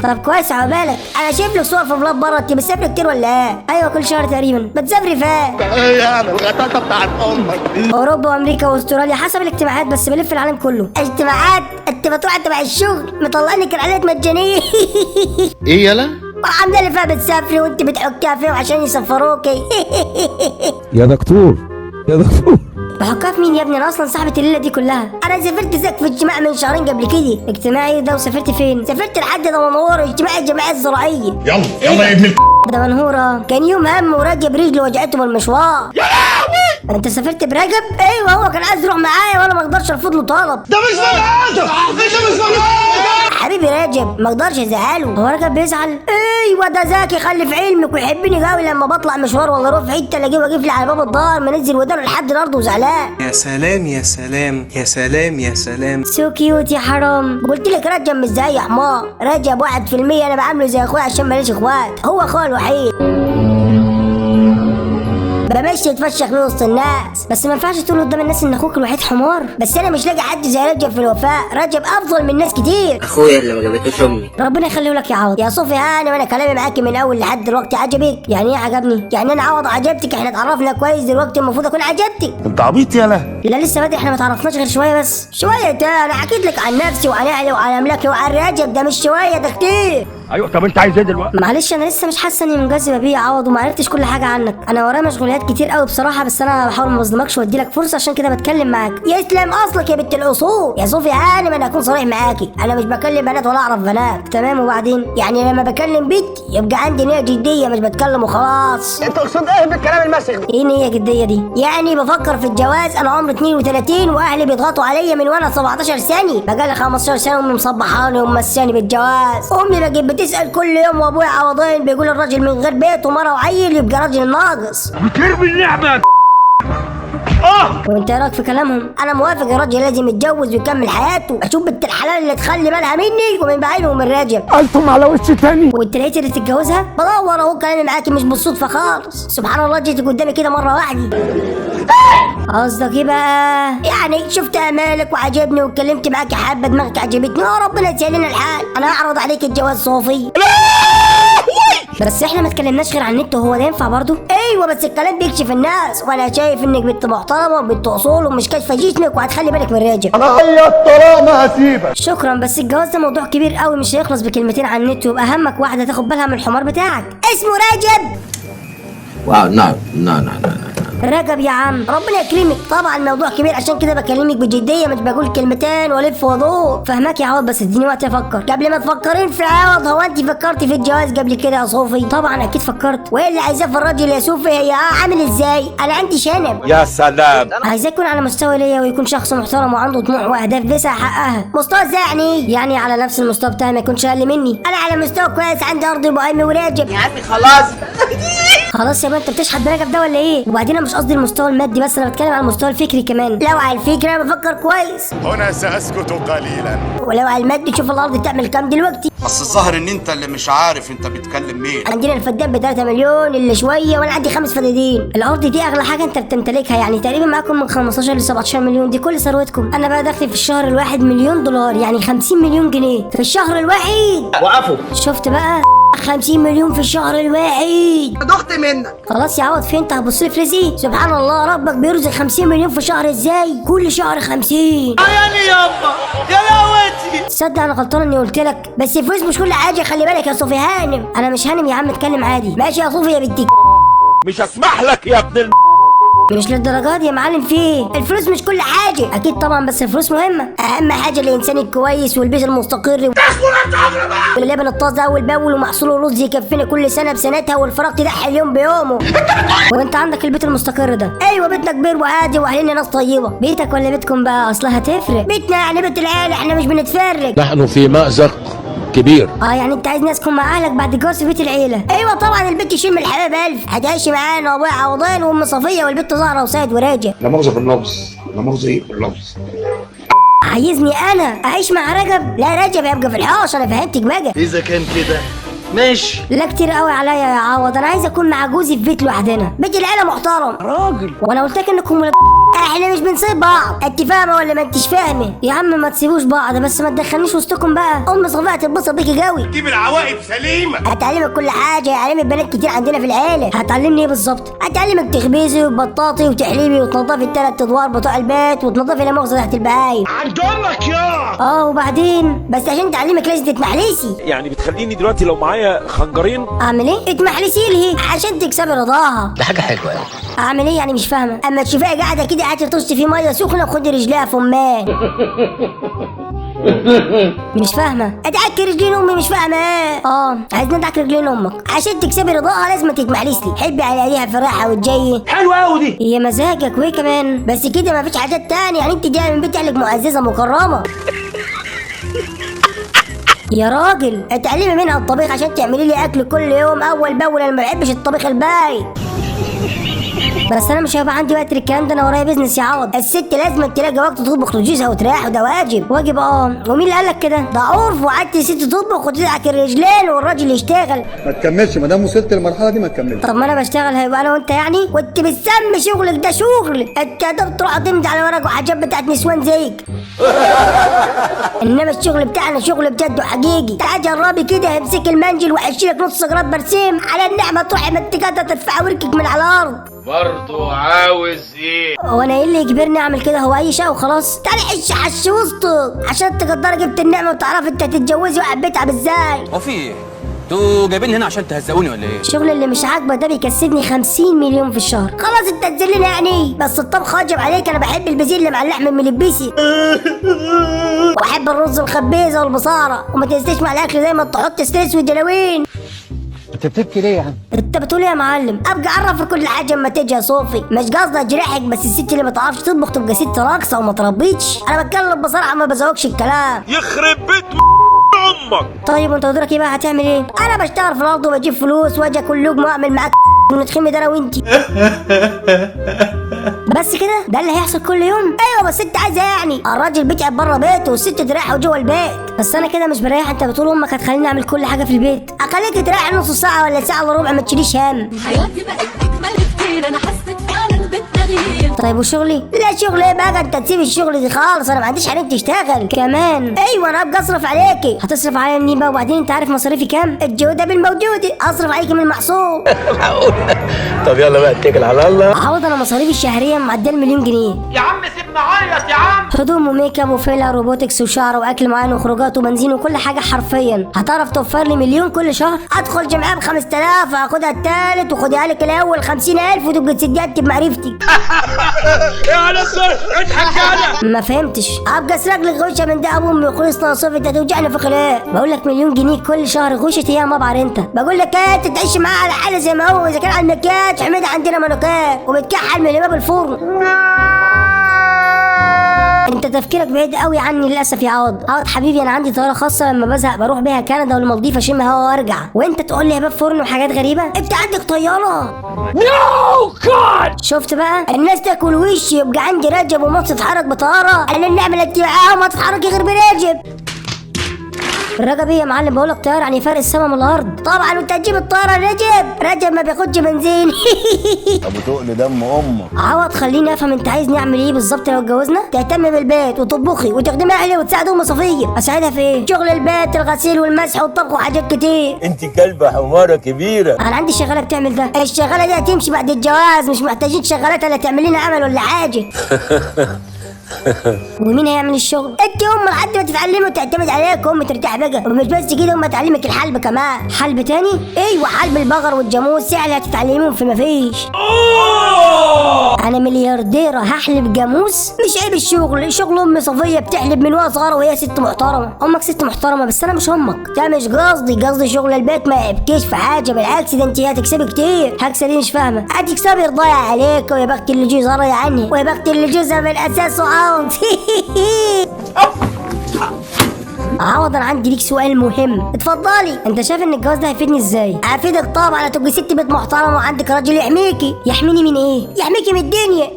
Speaker 2: طب كويس عقبالك. انا شايف لك صور في بلاد بره، انت بتسافري كتير ولا ايه؟ ايوه كل شهر تقريبا. بتسافري فين؟
Speaker 3: ايه يعني الغطاسه بتاعت امك دي؟
Speaker 2: اوروبا وامريكا واستراليا حسب الاجتماعات، بس بلف العالم كله. اجتماعات؟ انت بتروح تبع الشغل مطلعني رحلات مجانيه.
Speaker 3: ايه يلا؟
Speaker 2: وعامله لي فيها بتسافري وانت بتحكيها فيهم عشان يسفروكي.
Speaker 6: يا دكتور يا دكتور.
Speaker 2: بحكها في مين يا ابني؟ انا اصلا صاحبه الليله دي كلها. انا سافرت زيك في اجتماع من شهرين قبل كده. اجتماعي ده وسافرت فين؟ سافرت لحد دمنهور، اجتماع الجمعيه الزراعيه.
Speaker 3: يلا يا ابن
Speaker 2: دمنهورة كان يوم هم ورجب رجله وجعته بالمشوار. يا لهوي انت سافرت برجب؟ ايوه هو كان عايز يروح معايا وانا ما اقدرش ارفض له طلب.
Speaker 3: ده مش بني ادم، انت مش بني ادم
Speaker 2: حبيبي رجب ما اقدرش ازعله. هو رجب بيزعل؟ ايوه ده ذكي خلي في علمك ويحبني قوي لما بطلع مشوار ولا اروح في حته الاقيه واقف لي على باب الدار منزل ودانه لحد الارض وزعلان.
Speaker 10: يا سلام يا سلام يا سلام يا سلام.
Speaker 2: سو كيوت يا حرام. قلت لك رجب مش زي يا حمار. رجب 1% انا بعامله زي اخويا عشان ماليش اخوات، هو اخويا الوحيد. بمشي يتفشخ من وسط الناس، بس ما ينفعش تقول قدام الناس ان اخوك الوحيد حمار. بس انا مش لاقي حد زي رجب في الوفاء. رجب افضل من ناس كتير.
Speaker 9: اخويا اللي ما جابتوش امي.
Speaker 2: ربنا يخليه لك يا عوض. يا صوفي هاني وانا كلامي معاكي من اول لحد دلوقتي عجبك؟ يعني ايه عجبني؟ يعني انا عوض عجبتك؟ احنا اتعرفنا كويس دلوقتي المفروض اكون عجبتك.
Speaker 3: انت عبيط يالا.
Speaker 2: لا لسه بدري، احنا ما تعرفناش غير شويه بس. شويه ده انا حكيت لك عن نفسي وعن اهلي وعن املاكي وعن رجب، ده مش شويه ده كتير.
Speaker 3: ايوه طب انت عايز ايه دلوقتي؟
Speaker 2: معلش انا لسه مش حاسه اني منجذبه بيه يا عوض وما عرفتش كل حاجه عنك. انا ورايا مشغوليات كتير قوي بصراحه، بس انا بحاول ما اظلمكش وادي لك فرصه عشان كده بتكلم معاك. يسلم اصلك يا بنت الاصول. يا صوفي هاني ما انا اكون صريح معاكي، انا مش بكلم بنات ولا اعرف بنات تمام. وبعدين يعني لما بكلم بنت يبقى عندي نيه جديه مش بتكلم وخلاص.
Speaker 7: انت تقصد ايه بالكلام المسخ ده؟
Speaker 2: ايه نيه جديه دي؟ يعني بفكر في الجواز. انا عمري 32 واهلي بيضغطوا عليا من وانا 17 سنه، بقالي 15 سنه امي مصبحاني ومساني بالجواز. امي بقت بتسال كل يوم، وابويا عوضين بيقول الراجل من غير بيت ومره وعيل يبقى راجل ناقص.
Speaker 3: بترمي اللعبه.
Speaker 2: وانت ايه رايك في كلامهم؟ انا موافق، الراجل لازم يتجوز ويكمل حياته. اشوف بنت الحلال اللي تخلي بالها مني ومن بعيني ومن راجل.
Speaker 7: قلتم على وش تاني.
Speaker 2: وانت لقيت اللي تتجوزها؟ بدور اهو كلامي معاكي مش بالصدفه خالص. سبحان الله جيت قدامي كده مره واحده. قصدك ايه بقى؟ يعني شفت امالك وعجبني واتكلمت معاكي حبه دماغك عجبتني. ربنا يسهل لنا الحال. انا هعرض عليك الجواز صوفي. بس احنا ما اتكلمناش غير عن النت، وهو ده ينفع برضه؟ ايوه بس الكلام بيكشف الناس، وانا شايف انك بنت محترمه وبنت اصول ومش كاشفه جسمك وهتخلي بالك من راجل.
Speaker 3: انا عيط طلاق ما هسيبك.
Speaker 2: شكرا، بس الجواز ده موضوع كبير قوي مش هيخلص بكلمتين عن النت، ويبقى همك واحده تاخد بالها من الحمار بتاعك اسمه رجب.
Speaker 9: واو لا
Speaker 2: رجب يا عم ربنا يكرمك. طبعا الموضوع كبير عشان كده بكلمك بجديه، مش بقول كلمتين والف وادور. فهمك يا عوض، بس اديني وقت افكر. قبل ما تفكرين في عوض، هو انت فكرتي في الجواز قبل كده يا صوفي؟ طبعا اكيد فكرت. وايه اللي عايزاه في الراجل يا صوفي؟ هي عامل ازاي؟ انا عندي شنب.
Speaker 5: يا سلام.
Speaker 2: عايزاه يكون على مستوى ليا ويكون شخص محترم وعنده طموح واهداف بيسعى حقها. مستوى ازاي يعني على نفس المستوى بتاعي، ما يكونش اقل مني. انا على مستوى كويس، عندي ارض وبقيمي وراجب.
Speaker 7: يا عمي خلاص.
Speaker 2: خلاص يا بنت، انت بتشحت برجب ده ولا ايه؟ وبعدين انا مش قصدي المستوى المادي بس، انا بتكلم على المستوى الفكري كمان. لو على الفكره انا بفكر كويس،
Speaker 5: هنا سأسكت قليلا.
Speaker 2: ولو على المادي شوف الارض تعمل كام دلوقتي.
Speaker 5: بس الظاهر ان انت اللي مش عارف انت بتكلم مين.
Speaker 2: عندنا الفدان ب 3 مليون اللي شويه، وانا عندي 5 فدادين. الارض دي اغلى حاجه انت بتمتلكها، يعني تقريبا معاكم من 15 ل 17 مليون، دي كل ثروتكم. انا بقى دخلي في الشهر الواحد مليون دولار، يعني 50 مليون جنيه في الشهر الواحد.
Speaker 3: وقفوا.
Speaker 2: شفت بقى 50 مليون في الشهر الواحد.
Speaker 7: دخت منك.
Speaker 2: خلاص يا عوض، فين انت هتبص لي في رزقي؟ سبحان الله، ربك بيرزق 50 مليون في شهر ازاي؟ كل شهر 50.
Speaker 7: عياني يابا يا لهوتي.
Speaker 2: تصدق انا غلطان اني قلت لك، بس الفلوس مش كل حاجه، خلي بالك يا صوفي هانم. انا مش هانم يا عم، اتكلم عادي. ماشي يا صوفي يا بنتي.
Speaker 5: مش هسمح لك يا ابن
Speaker 2: مش للدرجات دي يا معلم، فيه الفلوس مش كل حاجه اكيد طبعا، بس الفلوس مهمه. اهم حاجه الانسان الكويس والبيت المستقر واللبن الطازه اول باول ومحصول الرز يكفينا كل سنه بسنتها، والفراغ تضحي اليوم بيومه. وانت عندك البيت المستقر ده، ايوه بيتنا كبير وهادي واهلنا ناس طيبه. بيتك ولا بيتكم بقى اصلها تفرق. بيتنا يعني بيت العيله، احنا مش بنتفرق.
Speaker 6: نحن في مأزق كبير.
Speaker 2: يعني انت عايز ناس تكون مع اهلك بعد الجواز في بيت العيله. ايوه طبعا البيت يشم الحبايب الف. هتعيش معانا وابويا عوضان وام صفيه والبت زهره وسيد وراجع.
Speaker 3: لا مؤاخذة باللفظ، لا مؤاخذة ايه باللفظ.
Speaker 2: عايزني انا اعيش مع رجب؟ لا رجب يبقى في الحوش، انا فهمتك بقى.
Speaker 7: اذا كان كده ماشي.
Speaker 2: لا كتير قوي عليا يا عوض، انا عايز اكون مع جوزي في بيت لوحدنا، بيت العيله محترم
Speaker 7: راجل.
Speaker 2: وانا قلت لك انكم احنا مش بنسيب بعض. انت فاهمه ولا ما انتش فاهمه؟ يا عم ما تسيبوش بعض بس ما تدخلنيش وسطكم بقى. ام صفيه هتتبسط بيكي قوي.
Speaker 3: جيب العواقب سليمة.
Speaker 2: هتعلمك كل حاجه، هعلمك بنات كتير عندنا في العيله. هتعلمني ايه بالظبط؟ هتعلمك تخبزي وتبطاطي وتحليبي وتنظفي الثلاث ادوار بتوع البيت وتنظفي لا مؤاخذه تحت البهايم.
Speaker 3: عند امك يا.
Speaker 2: وبعدين بس عشان تعلمك لازم تتمحلسي.
Speaker 6: يعني بتخليني دلوقتي لو معايا خنجرين
Speaker 2: اعمل ايه؟ اتمحلسي لي عشان تكسبي رضاها.
Speaker 9: ده حاجة حلوة يعني.
Speaker 2: اعمل ايه يعني؟ مش فاهمه. اما تشوفيها قاعده كده قاعده ترش في ميه سخنه وخدي رجليها في امها. مش فاهمه. ادعك رجلين امي مش فاهمه ايه. عايز ندعك رجلين امك عشان تكسبي رضاها لازم تتمحلسي لي. حبي على ايديها في الراحه والجاي.
Speaker 7: حلوة قوي دي.
Speaker 2: هي مزاجك وايه كمان بس كده؟ ما فيش حاجات تانية يعني؟ انت جايه من بيت اهلك معززه مكرمه. يا راجل اتعلمي منها الطبيخ عشان تعملي لي اكل كل يوم اول باول. انا ما بحبش الطبيخ البايت. بس انا مش هيبقى عندي وقت للكلام ده، انا ورايا بيزنس يا عوض. الست لازم تلاقي وقت تطبخ لجوزها وتريح، وده واجب. واجب ومين اللي قالك كده؟ ده عرف. وقعدت الست تطبخ وتدعك الرجلين والراجل يشتغل.
Speaker 11: ما تكملش ما دام وصلت للمرحله دي ما تكملش.
Speaker 2: طب ما انا بشتغل هيبقى انا وانت يعني؟ كنت بتسمي شغلك ده شغل؟ انت ده بتروح تمضي على ورق وحاجات بتاعت نسوان زيك. انما الشغل بتاعنا شغل بجد وحقيقي. تعالى جربي كده، امسك المنجل وحشي لك نص جراد برسيم على النعمه تروحي متكاتة ترفع وركك من على الارض.
Speaker 3: برضو عاوز ايه؟
Speaker 2: هو انا ايه اللي يجبرني اعمل كده؟ هو اي شيء وخلاص. تعالي حش وسطك عشان تقدري جبت النعمه وتعرفي انت هتتجوزي وحبيتها ازاي.
Speaker 12: هو في ايه؟ انتوا جايبين هنا عشان تهزقوني ولا ايه؟
Speaker 2: الشغل اللي مش عاجبك ده بيكسبني 50 مليون في الشهر. خلاص انت تذلني يعني، بس الطبخ واجب عليك. انا بحب البزيل اللي مع اللحم الملبسي واحب الرز الخبيزه والبصاره. وما تنسيش مع الاكل دايما تحط ستريس والجلاوين.
Speaker 11: انت بتبكي ليه يا عم؟
Speaker 2: انت بتقول ايه يا معلم؟ ابقى اعرف في كل حاجه اما تيجي يا صوفي. مش قصدي اجرحك بس الست اللي ما تعرفش تطبخ تبقى ست راقصه وما تربيتش. انا بتكلم بصراحه ما بزوقش الكلام.
Speaker 3: يخرب بيت امك.
Speaker 2: طيب وانت قدرك ايه بقى؟ هتعمل ايه؟ انا بشتغل في الارض وبجيب فلوس واجي كل لقمه واعمل معاك ونتخمي ده انا وانتي. بس كده ده اللي هيحصل كل يوم؟ ايوه بس انت عايزه يعني الراجل بيتعب بره بيته والست تريح جوه البيت. بس انا كده مش بريح. انت بتقول امك هتخليني اعمل كل حاجه في البيت، اخليك تريح نص ساعه ولا ساعه الا ربع ما تشيليش هم.
Speaker 8: حياتي بقت اجمل كتير، انا حسيت فعلا بالتغيير.
Speaker 2: طيب وشغلي؟ لا شغل ايه بقى؟ انت تسيب الشغل دي خالص. انا ما عنديش عليك تشتغل كمان. ايوه انا ابقى اصرف عليكي. هتصرف عليا منين بقى؟ وبعدين انت عارف مصاريفي كام؟ الجوده بالموجوده. اصرف عليكي من المحصول.
Speaker 3: طب يلا بقى اتكل على الله.
Speaker 2: عوض انا مصاريفي الشهريه معديه المليون جنيه.
Speaker 7: يا عم سيبنا عيط يا عم.
Speaker 2: هدوم وميك اب وفيلر وبوتكس وشعر واكل معين وخروجات وبنزين وكل حاجه حرفيا. هتعرف توفر لي مليون كل شهر؟ ادخل جمعيه ب 5000 هاخدها التالت وخدها لك الاول 50000 وتبقى تسديها بمعرفتي.
Speaker 3: يا نصر اضحك على.
Speaker 2: ما فهمتش. ابقى اسرق لك غوشه من ده ابو امي وخلصنا صفر. انت توجعني في خلاق. بقول لك مليون جنيه كل شهر غوشه ايام ما بعر. انت بقول لك ايه؟ انت تعيش معاه على حاله زي ما هو. اذا كان على المكياج حميد عندنا منوكات وبتكحل من باب الفرن. انت تفكيرك بعيد قوي عني للاسف يا عوض. حبيبي انا عندي طياره خاصه لما بزهق بروح بيها كندا والمالديف اشم هوا وارجع. وانت تقول لي يا باب فرن وحاجات غريبه؟ انت عندك طياره؟ نو جاد. شفت بقى الناس تاكل وش يبقى عندي رجب وما تتحرك بطياره. انا النعمه اللي معاها ما تتحرك غير برجب. الرجب ايه يا معلم؟ بقولك طياره يعني فرق السما من الارض. طبعا وانت هتجيب الطياره رجب ما بياخدش بنزين.
Speaker 11: ابو تقل دم امك.
Speaker 2: عوض خليني افهم انت عايزني اعمل ايه بالظبط لو اتجوزنا؟ تهتم بالبيت وتطبخي وتخدمي اهلي وتساعد ام صفيه. اساعدها في ايه؟ شغل البيت الغسيل والمسح والطبخ وحاجات كتير.
Speaker 11: انت كلبه حماره كبيره.
Speaker 2: انا عندي شغاله بتعمل ده. الشغاله دي هتمشي بعد الجواز. مش محتاجين شغالات اللي تعمل لنا عمل ولا حاجه. ومين هيعمل الشغل؟ انت ام لحد ما تتعلمي وتعتمد عليك. ام ترتاح بقى. ومش بس كده ام تعلمك الحلب كمان. حلب تاني؟ ايوه حلب البقر والجاموس. سهل هتتعلميهم في مفيش. انا مليارديره هحلب جاموس؟ مش عيب الشغل؟ شغل امي صفيه بتحلب من وهي صغيره وهي ست محترمه. امك ست محترمه بس انا مش امك. ده مش قصدي شغل البيت ما يعبكيش في حاجه، بالعكس ده انت هتكسبي كتير. هكسب ايه؟ مش فاهمه. هتكسبي رضايا عليك ويا بخت اللي جوزها راضي عني ويا بخت اللي جوزها من الاساس وعوض. عوض انا عندي ليك سؤال مهم. اتفضلي. انت شايف ان الجواز ده هيفيدني ازاي؟ هيفيدك طبعا، هتبقي ست بيت محترمه وعندك راجل يحميكي. يحميني من ايه؟ يحميكي من الدنيا.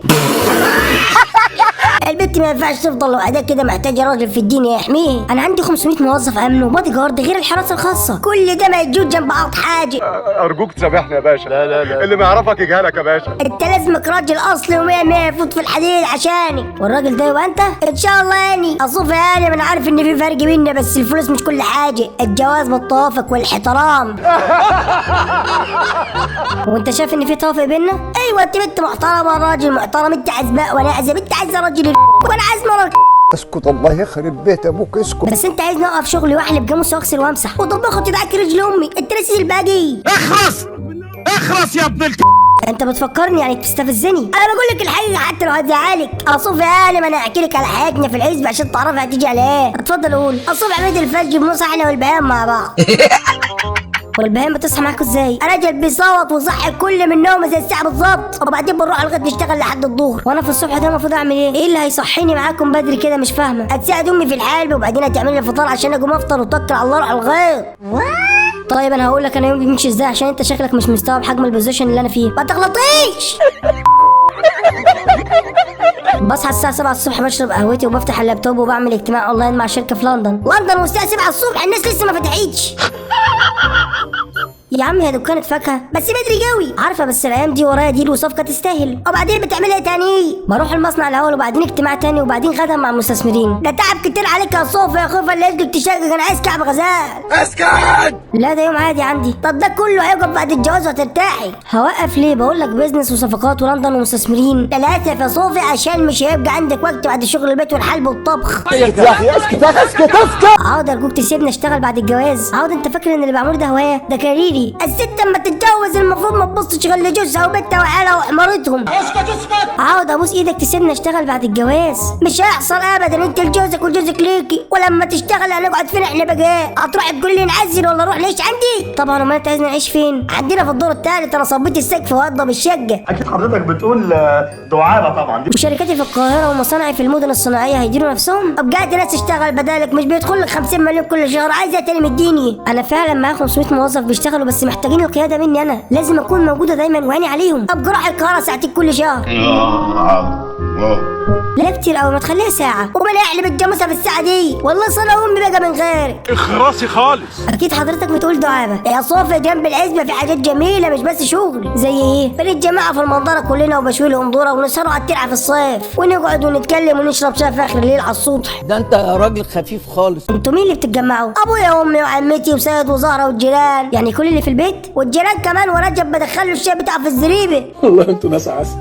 Speaker 2: البنت ما ينفعش تفضل لوحدها كده، محتاجه راجل في الدنيا يحميها. انا عندي 500 موظف امن وبادي جارد غير الحراسه الخاصه، كل ده ما يجوش جنب بعض حاجه.
Speaker 11: ارجوك تسامحني يا باشا. لا اللي ما يعرفك يجهلك يا باشا.
Speaker 2: انت لازمك راجل اصلي و100 يفوت في الحديد عشاني، والراجل ده يبقى انت ان شاء الله. يعني اصوف يعني انا عارف ان في فرق بينا، بس الفلوس مش كل حاجه، الجواز بالتوافق والاحترام. وانت شايف ان في توافق بينا؟ ايوه، انت بنت محترمه راجل محترم، انت عزباء وانا عزب، انت عايزه راجل وانا عايز مرة.
Speaker 11: اسكت الله يخرب بيت ابوك، اسكت.
Speaker 2: بس انت عايز نوقف شغلي واحلب جاموس واغسل وامسح وطبخ وتدعك رجل امي، انت ناسي الباقي.
Speaker 5: اخرس يا ابن
Speaker 2: انت بتفكرني يعني بتستفزني؟ انا بقول لك الحقيقه حتى لو هتزعلك. اصوف يا عالم انا هحكي لك على حياتنا في الحزب عشان تعرفي هتيجي على ايه. اتفضل قول. اصوف عماد الفجر بنصح انا والبهام مع بعض. والبهام بتصحى معاكوا ازاي؟ الراجل بيصوت ويصحي الكل من نومه زي الساعه بالظبط، وبعدين بنروح لغايه نشتغل لحد الظهر. وانا في الصبح ده المفروض اعمل ايه؟ ايه اللي هيصحيني معاكم بدري كده؟ مش فاهمه. هتساعد امي في الحلب وبعدين هتعمل لي الفطار عشان اقوم افطر واتوكل على الله اروح الغيط. طيب انا هقول لك انا يومي بيمشي ازاي عشان انت شكلك مش مستوعب حجم البوزيشن اللي انا فيه. ما تغلطيش. بصحى الساعة 7 الصبح، بشرب قهوتي وبفتح اللابتوب وبعمل اجتماع اونلاين مع شركة في لندن والساعة 7 الصبح الناس لسه ما فتحتش. يا عم هي دكانة فاكهة بس بدري قوي، عارفة، بس الايام دي ورايا ديل وصفقة تستاهل. وبعدين بتعمل ايه تاني؟ بروح المصنع الاول وبعدين اجتماع تاني وبعدين غدا مع المستثمرين. ده تعب كتير عليك يا صوفي يا خوفا اللي يسجد تشقق. انا عايز كعب غزال.
Speaker 5: اسكت.
Speaker 2: لا ده يوم عادي عندي. طب ده كله هيوقف بعد الجواز وهترتاحي. هوقف ليه؟ بقول لك بيزنس وصفقات ولندن ومستثمرين. للاسف يا صوفي عشان مش هيبقى عندك وقت بعد شغل البيت والحلب والطبخ.
Speaker 11: يا اخي اسكت.
Speaker 2: عاود ارجوك تسيبني اشتغل بعد الجواز. عاود انت فاكر ان اللي بعمله ده هوايه؟ ده كاريري. الست اما تتجوز المفروض ما تبصش غير لجوزها وبنتها وعيالها وحمارتهم. اسكت. عاود ابوس ايدك تسيبني اشتغل بعد الجواز. مش هيحصل ابدا، انت لجوزك وجوزك ليكي، ولما تشتغل هنقعد فين احنا بقى؟ هتروح تقول لي نعزل ولا نروح نعيش عندي؟ طبعا. امال انت عايزني نعيش فين؟ عندنا في الدور الثالث. انا صبيت السقف وهضب الشقه.
Speaker 4: اكيد حضرتك بتقول دعابه طبعا.
Speaker 2: وشركاتي في القاهره ومصانعي في المدن الصناعيه هيديروا نفسهم. طب قاعد ناس تشتغل بدالك، مش بيدخل لك 50 مليون كل شهر؟ عايزه تاني من الدنيا. انا فعلا معايا 500 موظف بيشتغلوا بس محتاجين القياده مني. انا لازم اكون موجوده دايما وعيني عليهم. ابقى راح القاهره ساعتين كل شهر. لا كتير قوي، ما تخليها ساعه. ومن يحلب الجاموسه في الساعه دي؟ والله صنع امي بقى من غيرك.
Speaker 5: اخرسي خالص.
Speaker 2: اكيد حضرتك بتقول دعابه يا صوفي. جنب العزبه في حاجات جميله مش بس شغل. زي ايه؟ بنتجمع في المنظره كلنا وبشوي لهم ذره ونسهروا على الترعه في الصيف ونقعد ونتكلم ونشرب شاي في اخر الليل على السطح.
Speaker 13: ده انت راجل خفيف خالص.
Speaker 2: انتوا مين اللي بتتجمعوا؟ ابويا وامي وعمتي وسيد وزهره والجيران، يعني كل اللي في البيت والجيران كمان. ورجب بدخله الشاي بتاعه في الزريبه.
Speaker 11: والله انتوا ناس عسل.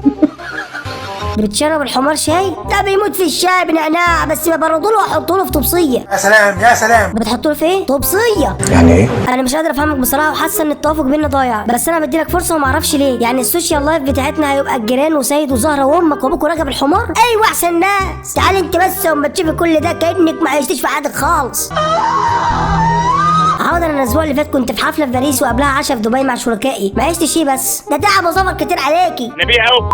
Speaker 2: بتشرب الحمار شاي؟ ده بيموت في الشاي بنعناع، بس ببرده له واحطه له في طبسيه.
Speaker 5: يا سلام يا سلام.
Speaker 2: بتحطه له في ايه؟ طبسيه.
Speaker 11: يعني ايه؟
Speaker 2: انا مش قادر افهمك بصراحه وحاسه ان التوافق بينا ضايع، بس انا بديلك فرصه وما اعرفش ليه. يعني السوشيال لايف بتاعتنا هيبقى الجيران وسيد وزهره وامك وابوك ورجب الحمار؟ ايوه احسن ناس. تعالي انت بس وما تشوفي كل ده كانك ما عشتيش في حياتك خالص. عاود انا الاسبوع اللي فات كنت في حفله في باريس وقبلها عشاء في دبي مع شركائي. ما عشتش ايه بس ده تعب وسفر كتير عليكي.
Speaker 4: نبيع قوي.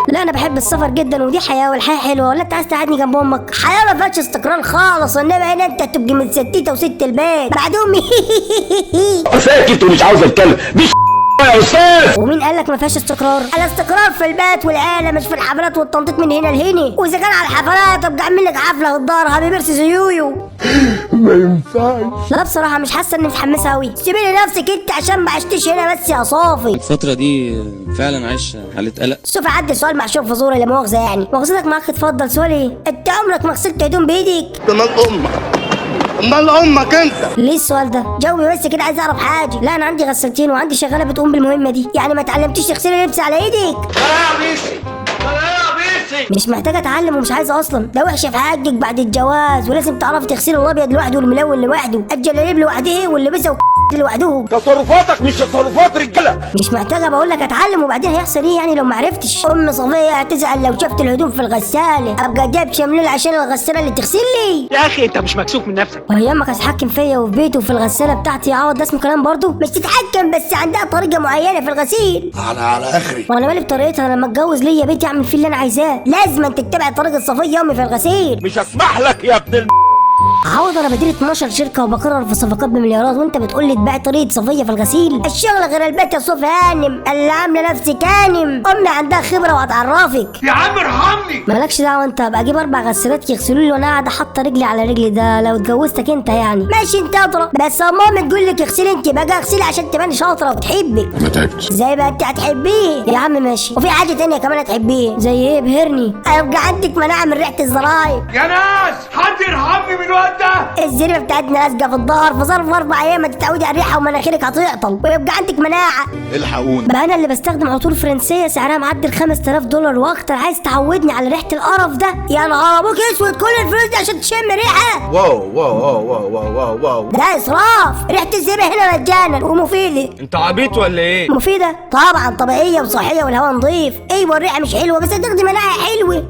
Speaker 2: لا انا بحب السفر جدا ودي حياه والحياه حلوه. ولا انت عايز تقعدني جنب امك؟ حياه ما فيهاش استقرار خالص. انما هنا انت هتبقي متستته وست البيت بعد امي.
Speaker 11: ساكت ومش عاوز اتكلم. يا استاذ.
Speaker 2: ومين قال لك ما فيهاش استقرار؟ الاستقرار في البيت والعيله مش في الحفلات والتنطيط من هنا لهنا. واذا كان على الحفلات ابقى اعمل لك حفله في الدار هابي بيرثي زيويو.
Speaker 11: ما ينفعش.
Speaker 2: لا بصراحه مش حاسه اني متحمسه قوي. سيبي لي نفسك انت عشان ما عشتش هنا بس يا صافي.
Speaker 12: الفترة دي فعلا عايش حالة قلق.
Speaker 2: شوف عدي سؤال محشور في زوري لا مؤاخذه يعني. مؤاخذتك معاك اتفضل. سؤال ايه؟ انت عمرك ما غسلت هدوم بايدك؟
Speaker 5: امال امك. امال امك انت.
Speaker 2: ليه السؤال ده؟ جاوبي بس كده عايز اعرف حاجه. لا انا عندي غسالتين وعندي شغاله بتقوم بالمهمه دي. يعني ما اتعلمتيش تغسلي لبس على ايدك؟ مش محتاجه اتعلم ومش عايزه اصلا. ده وحشه في حاجك بعد الجواز ولازم تعرفي تغسلي الابيض لوحده والملون لوحده، الجلاليب لوحده واللبسه لوحدهم.
Speaker 5: تصرفاتك مش تصرفات رجاله.
Speaker 2: مش محتاجه بقول لك اتعلم، وبعدين هيحصل ايه يعني لو ما عرفتش؟ ام صفيه هتزعل لو شفت الهدوم في الغساله، ابقى جايب شملول عشان الغساله اللي تغسل لي.
Speaker 7: يا اخي انت مش مكسوف من نفسك؟
Speaker 2: وهي امك هتتحكم فيا وفي بيتي وفي الغساله بتاعتي يا عوض؟ ده اسمه كلام برضه؟ مش تتحكم، بس عندها طريقه معينه في الغسيل.
Speaker 5: على اخري.
Speaker 2: وانا مالي بطريقتها؟ انا لما اتجوز ليا بيتي اعمل فيه اللي انا عايزاه، لازم تتبع طريقه صفيه امي في الغسيل.
Speaker 5: مش هسمح لك يا ابن
Speaker 2: عوض انا بدير 12 شركه وبقرر في صفقات بمليارات، وانت بتقول لي اتباع طريقه صفيه في الغسيل؟ الشغل غير البيت يا صوفي هانم، اللي عامله نفسي كانم. امي عندها خبره وهتعرفك.
Speaker 5: يا عم ارحمني.
Speaker 2: مالكش دعوه انت، ابقى اجيب 4 غسالات يغسلوا لي وانا قاعده حاطه رجلي على رجلي. ده لو اتجوزتك انت يعني. ماشي انت اضرب، بس ماما تقول لك اغسلي انت بقى، اغسلي عشان تباني شاطره وتحبك.
Speaker 5: ما تعبتش.
Speaker 2: زي بقى انت هتحبيه يا عم. ماشي. وفي حاجه تانية كمان هتحبيه. زي ايه؟ ابهرني. هيبقى عندك مناعه من ريحه الزراير.
Speaker 5: يا ناس حد يرحمني من الوقت ده.
Speaker 2: الزريبه بتاعتنا لازقه في الظهر، في ظرف 4 ايام هتتعودي على الريحه ومناخيرك هتعطل ويبقى عندك مناعه.
Speaker 5: الحقوني
Speaker 2: بقى انا اللي بستخدم عطور فرنسيه سعرها معدي $5000 واكتر، عايز تعودني على ريحه القرف ده؟ يا نهار ابوك اسود، كل الفلوس دي عشان تشم ريحه؟
Speaker 5: واو واو واو واو واو واو.
Speaker 2: ده اسراف. ريحه الزريبه هنا مجانا ومفيده.
Speaker 5: انت عبيط ولا ايه؟
Speaker 2: مفيده طبعا، طبيعيه وصحيه والهواء نظيف. ايوه الريحه مش حلوه بس هتاخدي مناعه حلوه.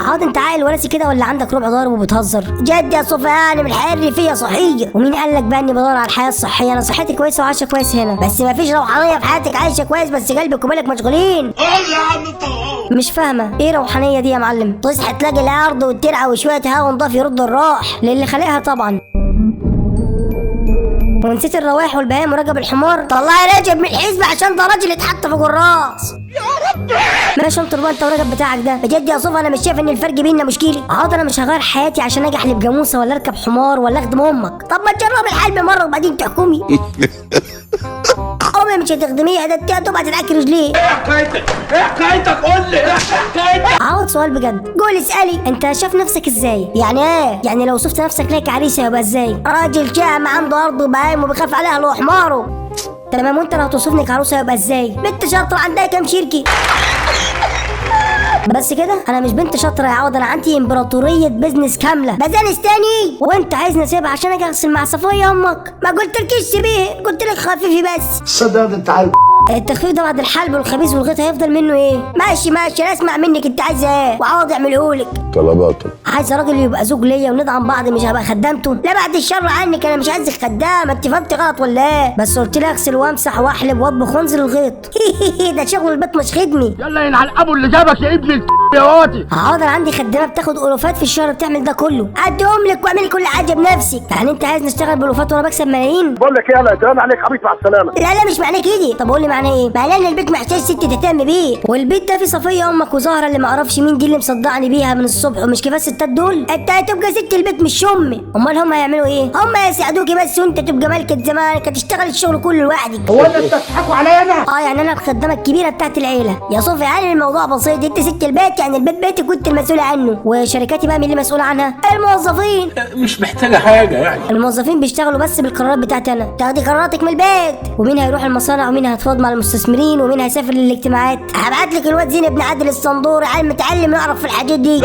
Speaker 2: عاد انت عاقل وراسي كده ولا عندك ربع ضارب وبتهزر؟ جد يا صفيان، الحياه الريفيه صحيه. ومين قال لك بقى اني بدور على الحياه الصحيه؟ انا صحتي كويسه وعايشه كويس هنا، بس ما فيش روحانيه في حياتك. عايشه كويس بس قلبك وبالك مشغولين.
Speaker 5: قول يا عم انت.
Speaker 2: مش فاهمه ايه روحانيه دي يا معلم؟ تصحى تلاقي الارض والترعه وشويه هوا نضاف يرد الروح للي خلقها طبعا. ونسيت الروايح والبهايم وراقب الحمار. طلعي رجب من الحزب عشان ده راجل اتحط فوق الراس. يا رب. ماشي انت انت وراقب بتاعك ده. بجد يا صوفا انا مش شايف ان الفرق بيننا مشكله. عاد انا مش هغير حياتي عشان اجي احلب جاموسه ولا اركب حمار ولا اخدم امك. طب ما تجرب الحلب مره وبعدين تحكمي. امي مش هتخدميها، ده انت هتبقى تتاكل رجليه.
Speaker 5: ايه حكايتك؟ ايه حكايتك؟ قول لي ايه حكايتك؟
Speaker 2: عاود سؤال بجد. قول اسالي انت شايف نفسك ازاي؟ يعني ايه؟ يعني لو شفت نفسك ليك عريسه يبقى ازاي؟ راجل شهم عنده ارض وبهايم وبيخاف عليها لو حماره. تمام. وانت لو توصفني كعروسه يبقى ازاي؟ بنت شاطره عندها كام شركه. بس كده؟ انا مش بنت شاطره يا عوض، انا عندي امبراطوريه بزنس كامله. بزنس تاني؟ وانت عايزني اسيبها عشان اجي اغسل مع صفيه امك؟ ما قلتلكيش سيبيه، قلت لك خففي بس.
Speaker 5: صدق انت عارف
Speaker 2: التخفيف ده بعد الحلب والخبيث والغيط هيفضل منه ايه؟ ماشي ماشي، انا اسمع منك انت عايزه ايه وعوض يعملهولك.
Speaker 5: طلباتك.
Speaker 2: عايزه راجل يبقى زوج ليا وندعم بعض، مش هبقى خدامته. لا بعد الشر عنك، انا مش عايزك خدامه. انت فهمتي غلط ولا ايه؟ بس قلت لي اغسل وامسح واحلب واطبخ وانزل الغيط. ده شغل البيت مش خدمي.
Speaker 5: يلا ينعل ابو اللي جابك يا ابن يا واطي.
Speaker 2: حاضر، عندي خدامه بتاخد الوفات في الشهر بتعمل ده كله. اديهم لك واعملي كل حاجه بنفسك. يعني انت عايز نشتغل بالوفات وانا بكسب ملايين؟
Speaker 11: بقول لك ايه، لا تمام عليك حبيبي، مع السلامه.
Speaker 2: لا مش معناه كده. طب قول لي معناه ايه؟ معناه ان البيت محتاج ست تهتم بيه، والبيت ده فيه صفيه امك وزهره اللي ما اعرفش مين دي اللي مصدعني بيها من الصبح. ومش كفايه الستات دول؟ انت هتبقى ست البيت مش امي. امال هم هيعملوا ايه؟ هم هيساعدوكي بس، وانت تبقى ملكه زمانك هتشتغل الشغل كله لوحدك.
Speaker 5: هو انت بتضحكوا عليا انا؟
Speaker 2: يعني انا الخدامه الكبيره بتاعت العيله يا صوفي. يعني الموضوع بسيط، انت ست البيت، يعني البيت بيتك وانت المسؤوله عنه. وشركاتي بقى مين اللي مسؤول عنها؟ الموظفين.
Speaker 5: مش محتاجه حاجه يعني.
Speaker 2: الموظفين بيشتغلوا بس بالقرارات بتاعتي انا. تاخدي قراراتك من البيت، ومين هيروح المصانع ومين هيتفاوض مع المستثمرين ومين هيسافر للاجتماعات. هبعت لك الواد زين ابن عادل الصندوري، علم متعلم يعرف في الحاجات دي.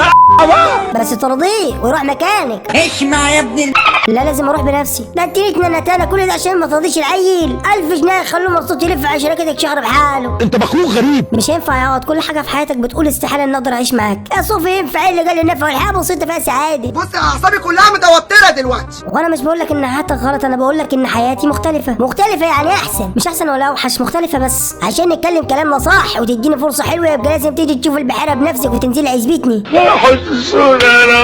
Speaker 2: بس ترضيه ويروح مكانك.
Speaker 13: اسمع يا ابن
Speaker 2: لا لازم اروح بنفسي. ده انت ليك نتانا كل ده عشان ما ترضيش العيل. 1000 جنيه خلوه مبسوط يلف على شركتك شهر بحاله.
Speaker 5: انت مخلوق غريب.
Speaker 2: مش ينفع يا عوض، كل حاجه في حياتك بتقول استحاله ان اقدر اعيش معاك. يا صوفي ينفع اللي قال النفع والحياه بسيطه فيها سعاده.
Speaker 13: بص اعصابي كلها متوتره دلوقتي.
Speaker 2: وانا مش بقول لك ان حياتك غلط، انا بقول لك ان حياتي مختلفه. مختلفه يعني احسن، مش احسن ولا اوحش، مختلفه بس. عشان نتكلم كلامنا صح وتديني فرصه حلوه يبقى لازم تيجي تشوف البحيره بنفسك وتنزلي عزبتني.
Speaker 5: يا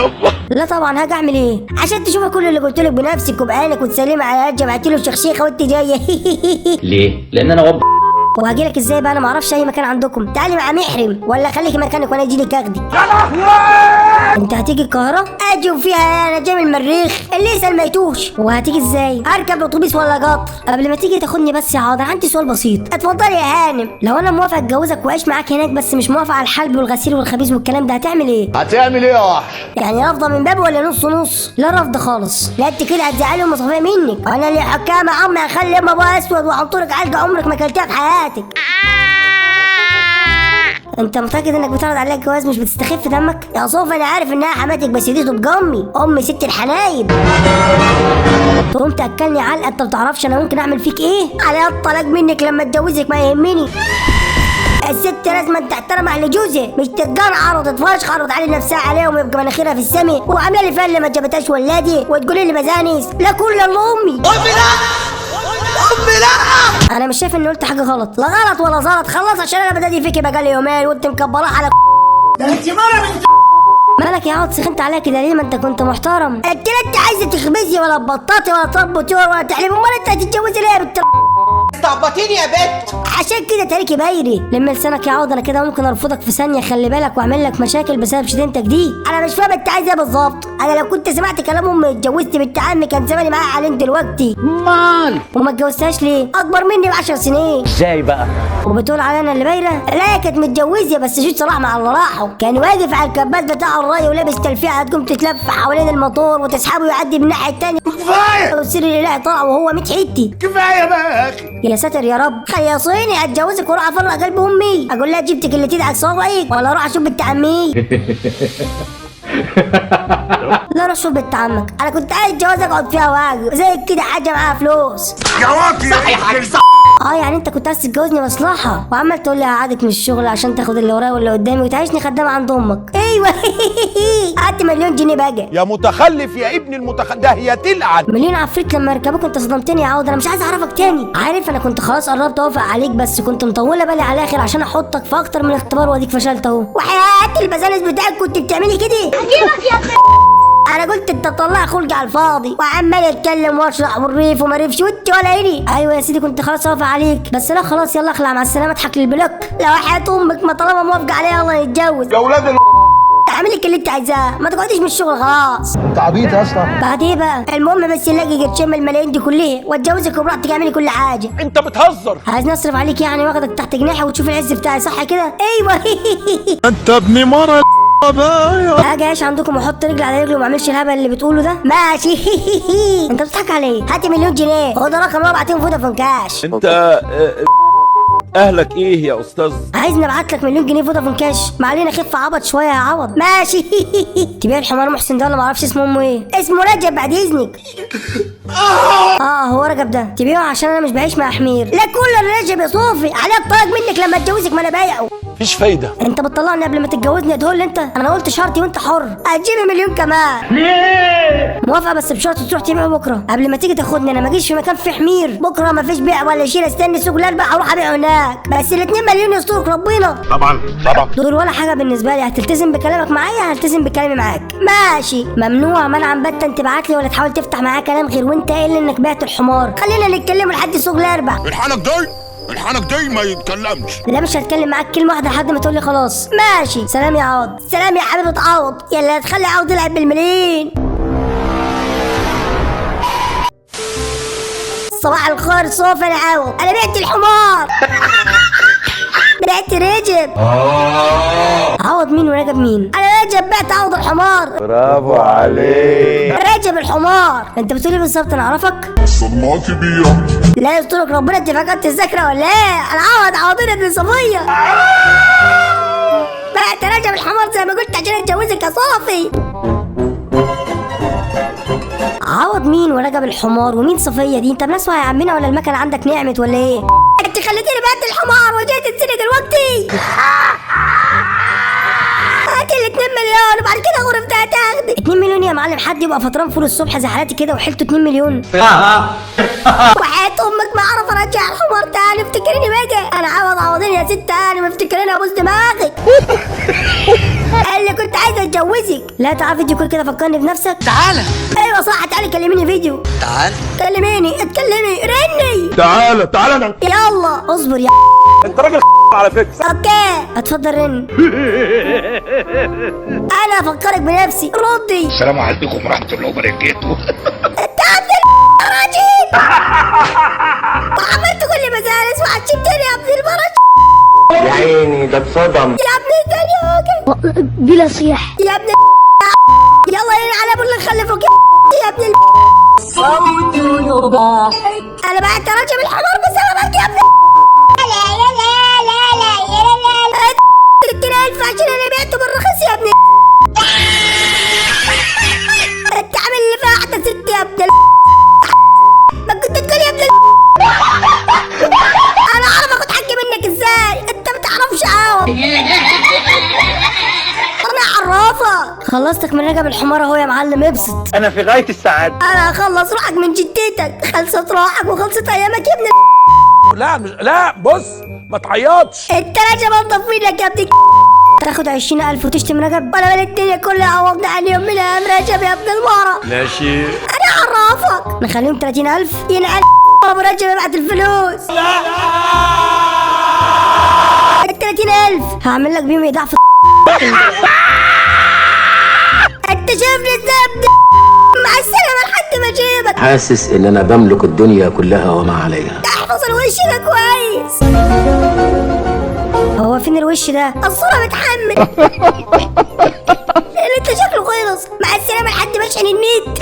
Speaker 5: رب.
Speaker 2: لا طبعا، هاجي اعمل ايه؟ عشان تشوفي كل اللي قلت لك بنفسك وبعينك وتسلمي على رجب بعت له الشخشيخه وانت جايه.
Speaker 12: ليه؟ لان انا وب
Speaker 2: وهاجي لك ازاي بقى؟ انا ما اعرفش اي مكان عندكم. تعالي مع محرم ولا خليكي مكانك وانا اجي لك اخدك. انت هتيجي القاهره؟ اجي وفيها انا جاي من المريخ، اللي يسال ما يتوش. وهتيجي ازاي؟ اركب اتوبيس ولا قطر؟ قبل ما تيجي تاخدني بس يا عاضر عندي سؤال بسيط. اتفضلي يا هانم. لو انا موافقه اتجوزك واعيش معاك هناك بس مش موافقه على الحلب والغسيل والخبيز والكلام ده، هتعمل ايه؟
Speaker 11: هتعمل ايه يا وحش؟
Speaker 2: يعني رافضه من باب ولا نص نص؟ لا رفض خالص. لا انت كده هتزعلي ام صفيه منك. انا اللي حكامه عمي هخلي ام ابو اسود وعنطرك علقه عمرك ما اكلتها في حياتك. انت متاكد انك بتعرض عليها الجواز مش بتستخف دمك؟ يا صوفي انا عارف انها حماتك بس دي تبقى امي ست الحنايب. تقوم تاكلني علقه انت بتعرفش انا ممكن اعمل فيك ايه؟ على الطلاق منك لما اتجوزك ما يهمني. الست لازم تحترم اهل جوزها، مش تتجرعر وتتفشخر وتعلي نفسها عليهم ويبقى مناخيرها في السما وعامله لي فل ما جابتهاش ولادي وتقولي لي مزانيس. لا كل الا امي.
Speaker 13: امي لا
Speaker 2: انا مش شايف اني قلت حاجه غلط، لا غلط ولا زلط، خلاص عشان انا بدأت فيكي بقالي يومين وانت مكبراها على
Speaker 13: ده انت مره من
Speaker 2: مالك يا عوض سخنت عليا كده ليه؟ ما انت كنت محترم. انت لا انت عايزه تخبزي ولا تبططي ولا تربطي ولا تحلبي، امال انت هتتجوزي ليه يا بنت؟
Speaker 13: استعبطيني يا بت.
Speaker 2: عشان كده تاريكي بايري. لم لسانك يا عوض، انا كده ممكن ارفضك في ثانيه، خلي بالك، واعمل لك مشاكل بسبب شتيمتك دي. انا مش فاهم انت عايزه ايه بالظبط. انا لو كنت سمعت كلام امي اتجوزت بنت عمي كان زماني معاها حالين دلوقتي. وما اتجوزتهاش ليه؟ اكبر مني ب10 سنين.
Speaker 12: ازاي بقى؟
Speaker 2: وبتقول على انا اللي بايره؟ لا كانت متجوزه بس شيت صلاح مع اللي راحوا، كان واقف على الكبات بتاع الري ولابس تلفيعه تقوم تتلف حوالين الموتور وتسحبه يعدي من الناحيه الثانيه.
Speaker 3: كفايه
Speaker 2: والسر الالهي طلع وهو 100 حتي.
Speaker 3: كفايه بقى يا اخي.
Speaker 2: يا ساتر يا رب. خيصيني اتجوزك واروح افرق قلب امي، اقول لها جبتك اللي تدعك صوابعك ولا اروح اشوف بنت عمي؟ لا روح شوف بنت عمك، انا كنت عايز جواز اقعد فيها واجب زي كده حاجه معاها فلوس. يعني انت كنت عايز تتجوزني مصلحه وعمال تقول لي هقعدك من الشغل عشان تاخد اللي ورايا واللي قدامي وتعيشني خدامه عند امك. ايوه هات مليون جنيه بقى
Speaker 11: يا متخلف يا ابن المتخلف، ده هي تلعن.
Speaker 2: مليون عفريت لما ركبوك انت صدمتني يا عوض، انا مش عايز اعرفك تاني. عارف انا كنت خلاص قربت اوافق عليك بس كنت مطوله بالي على الاخر عشان احطك في اكتر من اختبار واديك فشلت اهو. وحياه البزانس بتاعك كنت بتعملي كده. انا قلت انت تطلع خلق على الفاضي وعمال اتكلم واشرح والريف وما ريفش وانت ولا هني. ايوه يا سيدي كنت خلاص اوافق عليك بس لا خلاص يلا اخلع مع السلامه اضحك للبلوك. لو حياه امك ما طالما موافقه عليها الله نتجوز.
Speaker 11: يا ولاد
Speaker 2: اعملي اللي انت عايزاه ما تقعديش من الشغل خلاص.
Speaker 11: انت عبيط يا اسطى.
Speaker 2: بعد ايه بقى؟ المهم بس نلاقي قرشين الملايين دي كلها واتجوزك وبراحتك اعملي كل حاجه.
Speaker 11: انت بتهزر.
Speaker 2: عايز نصرف عليك يعني واخدك تحت جناحي وتشوف العز بتاعي صح كده؟ ايوه
Speaker 11: انت ابن مره
Speaker 2: اجي اعيش عندكم واحط رجل على رجل وما اعملش الهبل اللي بتقوله ده؟ ماشي انت بتضحك عليه. هات مليون جنيه خد رقم وابعتهم فودافون كاش.
Speaker 6: انت اهلك ايه يا استاذ؟
Speaker 2: عايزني ابعت لك مليون جنيه فودافون كاش؟ ما علينا خف عبط شويه يا عوض. ماشي تبيع الحمار محسن ده ولا ما اعرفش اسمه امه ايه؟ اسمه رجب بعد اذنك. هو رجب ده تبيعه عشان انا مش بعيش مع حمير. لا كل رجب يا صوفي عليا الطلاق منك لما اتجوزك ما انا بايعه.
Speaker 6: مفيش فايده.
Speaker 2: انت بتطلعني قبل ما تتجوزني ادهول انت. انا قلت شرطي وانت حر. هتجيبي مليون كمان ليه؟ موافقه بس بشرط تروح تبيعه بكره قبل ما تيجي تاخدني. انا ما اجيش في مكان فيه حمير بكره ما فيش بيع ولا شيء. استني السوق الاربع اروح ابيعه هناك بس ال2 مليون يسترك ربنا.
Speaker 11: طبعا
Speaker 2: دول ولا حاجه بالنسبه لي. هتلتزم بكلامك معايا هلتزم بكلامي معاك. ماشي ممنوع منعا باتا تبعت لي ولا تحاول تفتح معايا كلام غير وانت قايل انك بعت الحمار. خلينا نتكلم لحد السوق الاربع.
Speaker 11: الحنك دي ما يتكلمش.
Speaker 2: لا مش هتكلم معاك كلمه واحده لحد ما تقول لي خلاص. ماشي سلام يا عوض. سلام يا حبيبه عوض. يلا هتخلي عوض يلعب بالمليون. صباح الخير صوفي انا عوض. انا بعت الحمار بعت رجب. عوض مين ورجب مين؟ انا رجب بعت عوض الحمار.
Speaker 11: برافو عليك.
Speaker 2: رجب الحمار. انت بتقولي بالظبط انا اعرفك؟
Speaker 11: صدمات كبيره.
Speaker 2: لا يسترك ربنا انت فقدت الذاكره ولا ايه؟ انا عوضنا ابن صفيه. بعت رجب الحمار زي ما قلت عشان اتجوزك يا صافي. عوض مين ورجب الحمار ومين صفيه دي؟ انت بنسوى يا عمنا ولا المكنه عندك نعمت ولا ايه؟ انت خليتيني بعت الحمار وجيت تنسيني دلوقتي. هات ال2 مليون وبعد كده غرفتها هتاخدي 2 مليون يا معلم. حد يبقى فطران فول الصبح زي حالاتي كده وحيلته 2 مليون؟ وحياة امك ما اعرف ارجع الحمار تاني. افتكريني بقى انا عوضين يا ست انا مفتكريني ابوس دماغك. اللي كنت عايزه اتجوزك. لا تعال فيديو كل كده فكرني بنفسك.
Speaker 13: تعالى.
Speaker 2: ايوه صح تعالي كلميني فيديو.
Speaker 13: تعال
Speaker 2: كلميني اتكلمي رني.
Speaker 11: تعالى انا.
Speaker 2: يلا اصبر يا
Speaker 11: انت راجل على فكره.
Speaker 2: اوكي اتفضل رن. انا افكرك بنفسي ردي.
Speaker 3: السلام عليكم ورحمه الله وبركاته.
Speaker 2: انت عبد الراجل وعملت كل مزارس وعشمتني يا ابن المرج.
Speaker 11: يا عيني ده اتصدم.
Speaker 2: يا ابن الدنيا بلا صياح يا ابن يلا على ابو اللي خلفك يا ابن صوت يباحك. انا بعت رجب الحمار بسببك يا ابن. لا خلصتك من رجب الحمار اهو يا معلم، ابسط.
Speaker 4: انا في غايه السعاده.
Speaker 2: انا هخلص روحك من جدتك، خلصت روحك وخلصت ايامك يا ابن
Speaker 6: لا بص ما تعيطش.
Speaker 2: انت رجب انضف لك يا ابني. تاخد 20,000 وتشتم رجب ولا بل الدنيا كلها عوضنا عن يوم من الايام رجب يا ابن المارة؟
Speaker 6: لا شيء.
Speaker 2: انا عرفك نخليهم 30,000 ينعل ابو رجب يبعت الفلوس. لا 30,000 هعمل لك بيهم ايداع في انت شايفني ازاي مع السلامة لحد ما اجيبك.
Speaker 9: حاسس ان انا بملك الدنيا كلها وما عليها.
Speaker 2: احفظ الوش ده كويس. هو فين الوش ده؟ الصورة بتحمل. اللي انت شكله خلص. مع السلامة لحد ما اشحن النت.